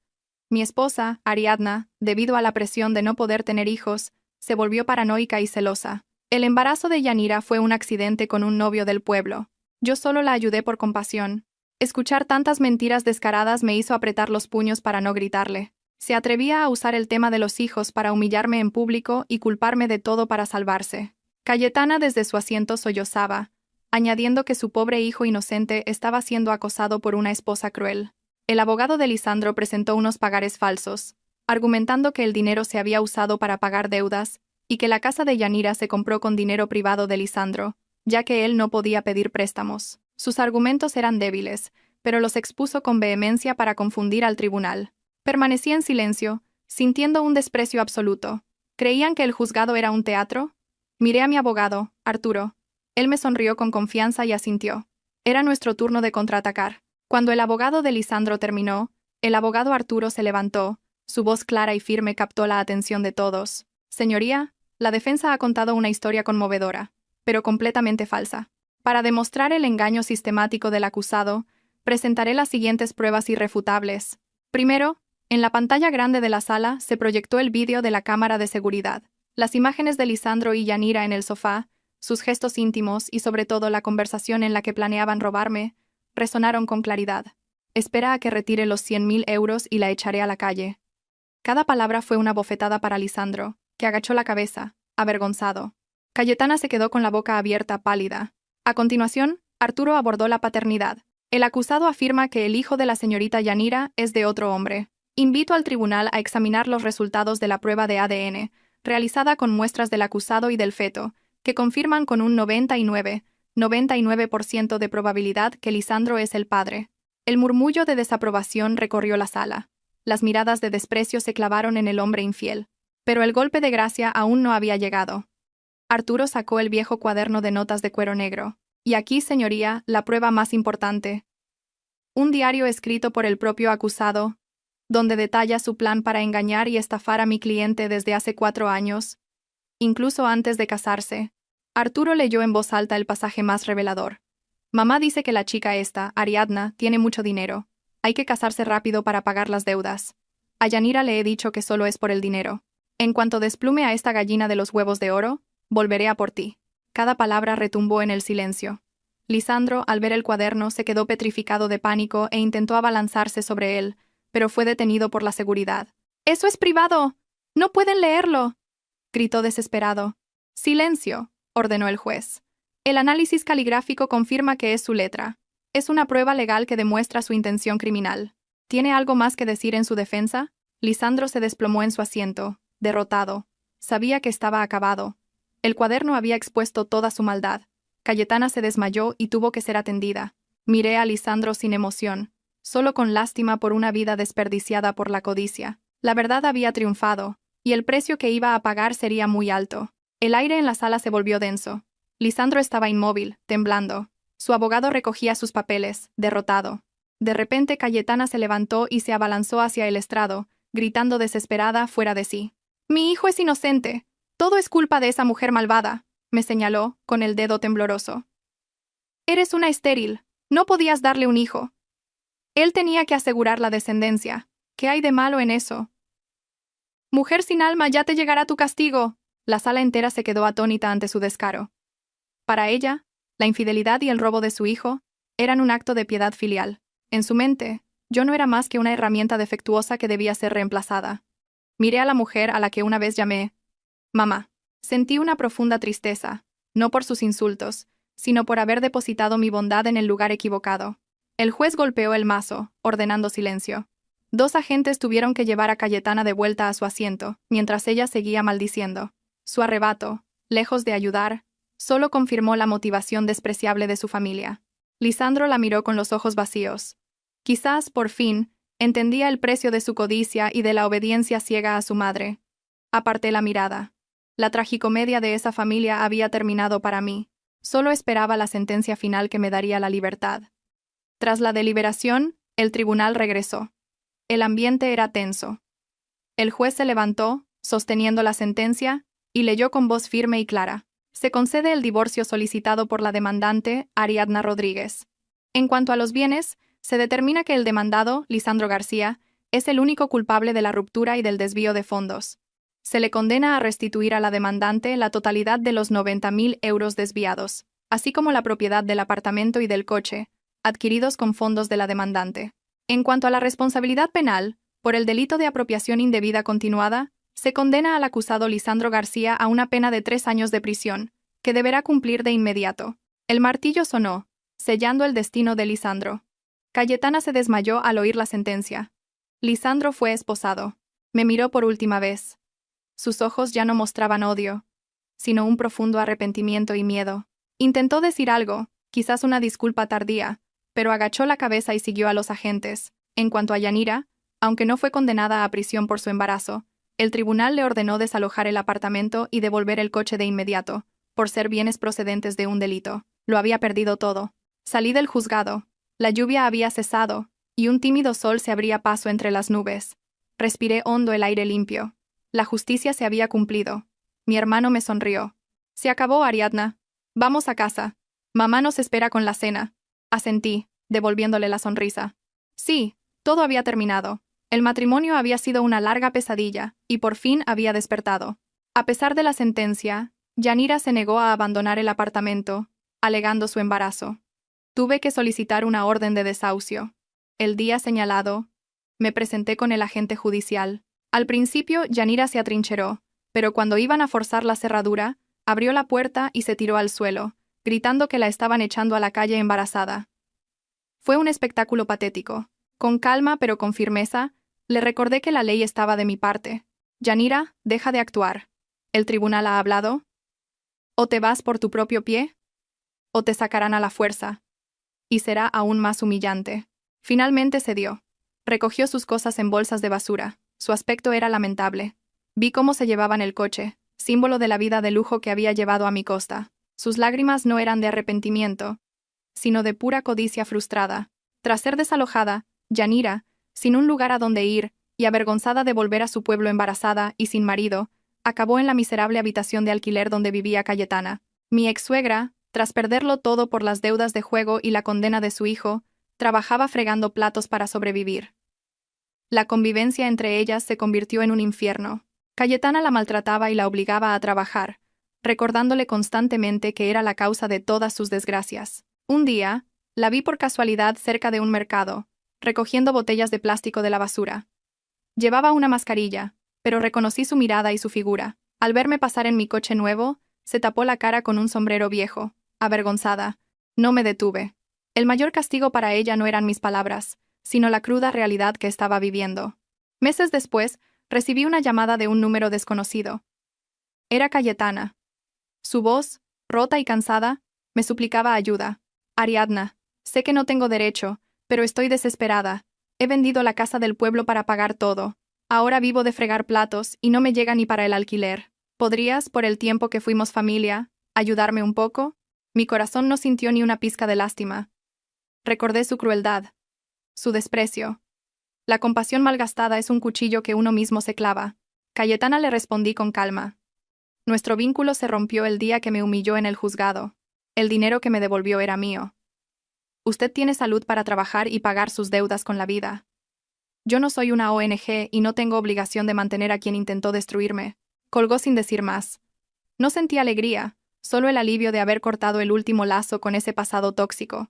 Mi esposa, Ariadna, debido a la presión de no poder tener hijos, se volvió paranoica y celosa. El embarazo de Yanira fue un accidente con un novio del pueblo. Yo solo la ayudé por compasión. Escuchar tantas mentiras descaradas me hizo apretar los puños para no gritarle. Se atrevía a usar el tema de los hijos para humillarme en público y culparme de todo para salvarse. Cayetana desde su asiento sollozaba, añadiendo que su pobre hijo inocente estaba siendo acosado por una esposa cruel. El abogado de Lisandro presentó unos pagares falsos, argumentando que el dinero se había usado para pagar deudas y que la casa de Yanira se compró con dinero privado de Lisandro, ya que él no podía pedir préstamos. Sus argumentos eran débiles, pero los expuso con vehemencia para confundir al tribunal. Permanecí en silencio, sintiendo un desprecio absoluto. ¿Creían que el juzgado era un teatro? Miré a mi abogado, Arturo. Él me sonrió con confianza y asintió. Era nuestro turno de contraatacar. Cuando el abogado de Lisandro terminó, el abogado Arturo se levantó, su voz clara y firme captó la atención de todos. Señoría, la defensa ha contado una historia conmovedora, pero completamente falsa. Para demostrar el engaño sistemático del acusado, presentaré las siguientes pruebas irrefutables. Primero, en la pantalla grande de la sala se proyectó el vídeo de la cámara de seguridad. Las imágenes de Lisandro y Yanira en el sofá Sus gestos íntimos y sobre todo la conversación en la que planeaban robarme, resonaron con claridad. Espera a que retire los 100.000 euros y la echaré a la calle. Cada palabra fue una bofetada para Lisandro, que agachó la cabeza, avergonzado. Cayetana se quedó con la boca abierta, pálida. A continuación, Arturo abordó la paternidad. El acusado afirma que el hijo de la señorita Yanira es de otro hombre. Invito al tribunal a examinar los resultados de la prueba de ADN, realizada con muestras del acusado y del feto, que confirman con un 99% de probabilidad que Lisandro es el padre. El murmullo de desaprobación recorrió la sala. Las miradas de desprecio se clavaron en el hombre infiel. Pero el golpe de gracia aún no había llegado. Arturo sacó el viejo cuaderno de notas de cuero negro. Y aquí, señoría, la prueba más importante. Un diario escrito por el propio acusado, donde detalla su plan para engañar y estafar a mi cliente desde hace 4 años, incluso antes de casarse. Arturo leyó en voz alta el pasaje más revelador. Mamá dice que la chica esta, Ariadna, tiene mucho dinero. Hay que casarse rápido para pagar las deudas. A Yanira le he dicho que solo es por el dinero. En cuanto desplume a esta gallina de los huevos de oro, volveré a por ti. Cada palabra retumbó en el silencio. Lisandro, al ver el cuaderno, se quedó petrificado de pánico e intentó abalanzarse sobre él, pero fue detenido por la seguridad. ¡Eso es privado! ¡No pueden leerlo!, gritó desesperado. «Silencio», ordenó el juez. «El análisis caligráfico confirma que es su letra. Es una prueba legal que demuestra su intención criminal. ¿Tiene algo más que decir en su defensa?» Lisandro se desplomó en su asiento, derrotado. Sabía que estaba acabado. El cuaderno había expuesto toda su maldad. Cayetana se desmayó y tuvo que ser atendida. Miré a Lisandro sin emoción, solo con lástima por una vida desperdiciada por la codicia. La verdad había triunfado, y el precio que iba a pagar sería muy alto. El aire en la sala se volvió denso. Lisandro estaba inmóvil, temblando. Su abogado recogía sus papeles, derrotado. De repente Cayetana se levantó y se abalanzó hacia el estrado, gritando desesperada fuera de sí. «Mi hijo es inocente. Todo es culpa de esa mujer malvada», me señaló, con el dedo tembloroso. «Eres una estéril. No podías darle un hijo. Él tenía que asegurar la descendencia. ¿Qué hay de malo en eso? Mujer sin alma, ya te llegará tu castigo». La sala entera se quedó atónita ante su descaro. Para ella, la infidelidad y el robo de su hijo eran un acto de piedad filial. En su mente, yo no era más que una herramienta defectuosa que debía ser reemplazada. Miré a la mujer a la que una vez llamé mamá. Sentí una profunda tristeza, no por sus insultos, sino por haber depositado mi bondad en el lugar equivocado. El juez golpeó el mazo, ordenando silencio. 2 agentes tuvieron que llevar a Cayetana de vuelta a su asiento, mientras ella seguía maldiciendo. Su arrebato, lejos de ayudar, solo confirmó la motivación despreciable de su familia. Lisandro la miró con los ojos vacíos. Quizás, por fin, entendía el precio de su codicia y de la obediencia ciega a su madre. Aparté la mirada. La tragicomedia de esa familia había terminado para mí. Solo esperaba la sentencia final que me daría la libertad. Tras la deliberación, el tribunal regresó. El ambiente era tenso. El juez se levantó, sosteniendo la sentencia, y leyó con voz firme y clara. Se concede el divorcio solicitado por la demandante, Ariadna Rodríguez. En cuanto a los bienes, se determina que el demandado, Lisandro García, es el único culpable de la ruptura y del desvío de fondos. Se le condena a restituir a la demandante la totalidad de los 90.000 euros desviados, así como la propiedad del apartamento y del coche, adquiridos con fondos de la demandante. En cuanto a la responsabilidad penal, por el delito de apropiación indebida continuada, se condena al acusado Lisandro García a una pena de 3 años de prisión, que deberá cumplir de inmediato. El martillo sonó, sellando el destino de Lisandro. Cayetana se desmayó al oír la sentencia. Lisandro fue esposado. Me miró por última vez. Sus ojos ya no mostraban odio, sino un profundo arrepentimiento y miedo. Intentó decir algo, quizás una disculpa tardía, pero agachó la cabeza y siguió a los agentes. En cuanto a Yanira, aunque no fue condenada a prisión por su embarazo, el tribunal le ordenó desalojar el apartamento y devolver el coche de inmediato, por ser bienes procedentes de un delito. Lo había perdido todo. Salí del juzgado. La lluvia había cesado, y un tímido sol se abría paso entre las nubes. Respiré hondo el aire limpio. La justicia se había cumplido. Mi hermano me sonrió. «Se acabó, Ariadna. Vamos a casa. Mamá nos espera con la cena». Asentí, devolviéndole la sonrisa. Sí, todo había terminado. El matrimonio había sido una larga pesadilla, y por fin había despertado. A pesar de la sentencia, Yanira se negó a abandonar el apartamento, alegando su embarazo. Tuve que solicitar una orden de desahucio. El día señalado, me presenté con el agente judicial. Al principio, Yanira se atrincheró, pero cuando iban a forzar la cerradura, abrió la puerta y se tiró al suelo, gritando que la estaban echando a la calle embarazada. Fue un espectáculo patético. Con calma pero con firmeza, le recordé que la ley estaba de mi parte. Yanira, deja de actuar. ¿El tribunal ha hablado? ¿O te vas por tu propio pie? ¿O te sacarán a la fuerza? Y será aún más humillante. Finalmente cedió. Recogió sus cosas en bolsas de basura. Su aspecto era lamentable. Vi cómo se llevaban el coche, símbolo de la vida de lujo que había llevado a mi costa. Sus lágrimas no eran de arrepentimiento, sino de pura codicia frustrada. Tras ser desalojada, Yanira, sin un lugar a donde ir, y avergonzada de volver a su pueblo embarazada y sin marido, acabó en la miserable habitación de alquiler donde vivía Cayetana. Mi ex-suegra, tras perderlo todo por las deudas de juego y la condena de su hijo, trabajaba fregando platos para sobrevivir. La convivencia entre ellas se convirtió en un infierno. Cayetana la maltrataba y la obligaba a trabajar, recordándole constantemente que era la causa de todas sus desgracias. Un día, la vi por casualidad cerca de un mercado, recogiendo botellas de plástico de la basura. Llevaba una mascarilla, pero reconocí su mirada y su figura. Al verme pasar en mi coche nuevo, se tapó la cara con un sombrero viejo. Avergonzada, no me detuve. El mayor castigo para ella no eran mis palabras, sino la cruda realidad que estaba viviendo. Meses después, recibí una llamada de un número desconocido. Era Cayetana. Su voz, rota y cansada, me suplicaba ayuda. Ariadna, sé que no tengo derecho, pero estoy desesperada. He vendido la casa del pueblo para pagar todo. Ahora vivo de fregar platos y no me llega ni para el alquiler. ¿Podrías, por el tiempo que fuimos familia, ayudarme un poco? Mi corazón no sintió ni una pizca de lástima. Recordé su crueldad, su desprecio. La compasión malgastada es un cuchillo que uno mismo se clava. Cayetana le respondí con calma. Nuestro vínculo se rompió el día que me humilló en el juzgado. El dinero que me devolvió era mío. Usted tiene salud para trabajar y pagar sus deudas con la vida. Yo no soy una ONG y no tengo obligación de mantener a quien intentó destruirme. Colgó sin decir más. No sentí alegría, solo el alivio de haber cortado el último lazo con ese pasado tóxico.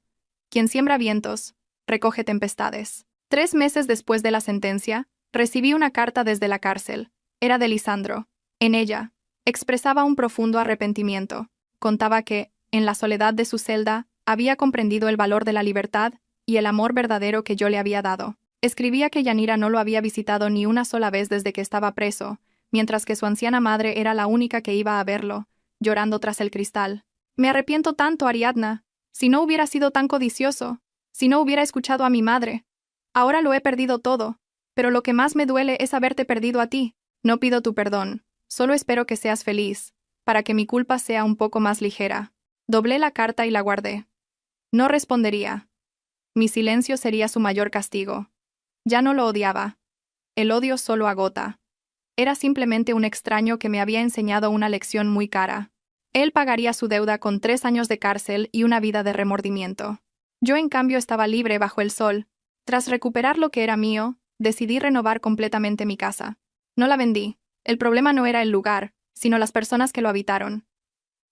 Quien siembra vientos, recoge tempestades. 3 meses después de la sentencia, recibí una carta desde la cárcel. Era de Lisandro. En ella, expresaba un profundo arrepentimiento. Contaba que, en la soledad de su celda, había comprendido el valor de la libertad y el amor verdadero que yo le había dado. Escribía que Yanira no lo había visitado ni una sola vez desde que estaba preso, mientras que su anciana madre era la única que iba a verlo, llorando tras el cristal. Me arrepiento tanto, Ariadna. Si no hubiera sido tan codicioso, si no hubiera escuchado a mi madre. Ahora lo he perdido todo, pero lo que más me duele es haberte perdido a ti. No pido tu perdón, solo espero que seas feliz, para que mi culpa sea un poco más ligera. Doblé la carta y la guardé. No respondería. Mi silencio sería su mayor castigo. Ya no lo odiaba. El odio solo agota. Era simplemente un extraño que me había enseñado una lección muy cara. Él pagaría su deuda con 3 años de cárcel y una vida de remordimiento. Yo, en cambio, estaba libre bajo el sol. Tras recuperar lo que era mío, decidí renovar completamente mi casa. No la vendí. El problema no era el lugar, sino las personas que lo habitaron.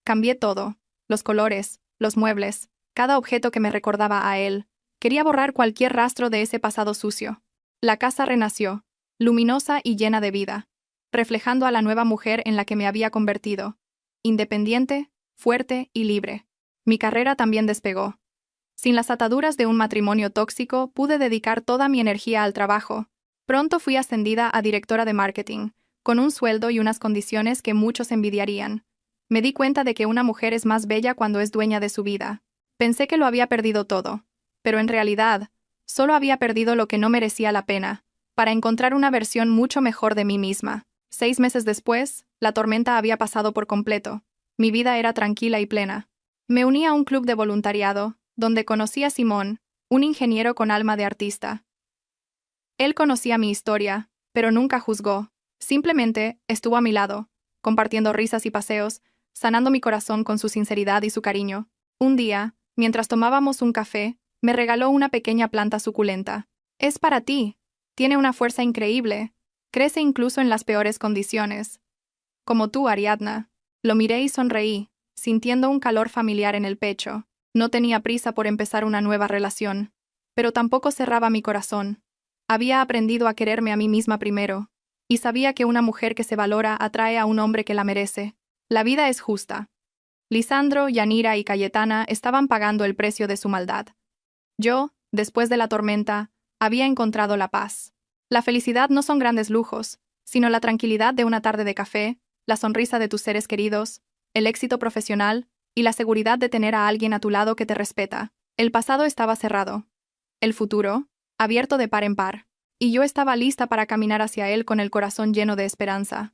Cambié todo. Los colores, los muebles, cada objeto que me recordaba a él. Quería borrar cualquier rastro de ese pasado sucio. La casa renació, luminosa y llena de vida, reflejando a la nueva mujer en la que me había convertido. Independiente, fuerte y libre. Mi carrera también despegó. Sin las ataduras de un matrimonio tóxico, pude dedicar toda mi energía al trabajo. Pronto fui ascendida a directora de marketing, con un sueldo y unas condiciones que muchos envidiarían. Me di cuenta de que una mujer es más bella cuando es dueña de su vida. Pensé que lo había perdido todo, pero en realidad, solo había perdido lo que no merecía la pena, para encontrar una versión mucho mejor de mí misma. 6 meses después, la tormenta había pasado por completo. Mi vida era tranquila y plena. Me uní a un club de voluntariado, donde conocí a Simón, un ingeniero con alma de artista. Él conocía mi historia, pero nunca juzgó. Simplemente estuvo a mi lado, compartiendo risas y paseos, sanando mi corazón con su sinceridad y su cariño. Un día, mientras tomábamos un café, me regaló una pequeña planta suculenta. Es para ti. Tiene una fuerza increíble. Crece incluso en las peores condiciones. Como tú, Ariadna. Lo miré y sonreí, sintiendo un calor familiar en el pecho. No tenía prisa por empezar una nueva relación, pero tampoco cerraba mi corazón. Había aprendido a quererme a mí misma primero, y sabía que una mujer que se valora atrae a un hombre que la merece. La vida es justa. Lisandro, Yanira y Cayetana estaban pagando el precio de su maldad. Yo, después de la tormenta, había encontrado la paz. La felicidad no son grandes lujos, sino la tranquilidad de una tarde de café, la sonrisa de tus seres queridos, el éxito profesional y la seguridad de tener a alguien a tu lado que te respeta. El pasado estaba cerrado. El futuro, abierto de par en par. Y yo estaba lista para caminar hacia él con el corazón lleno de esperanza.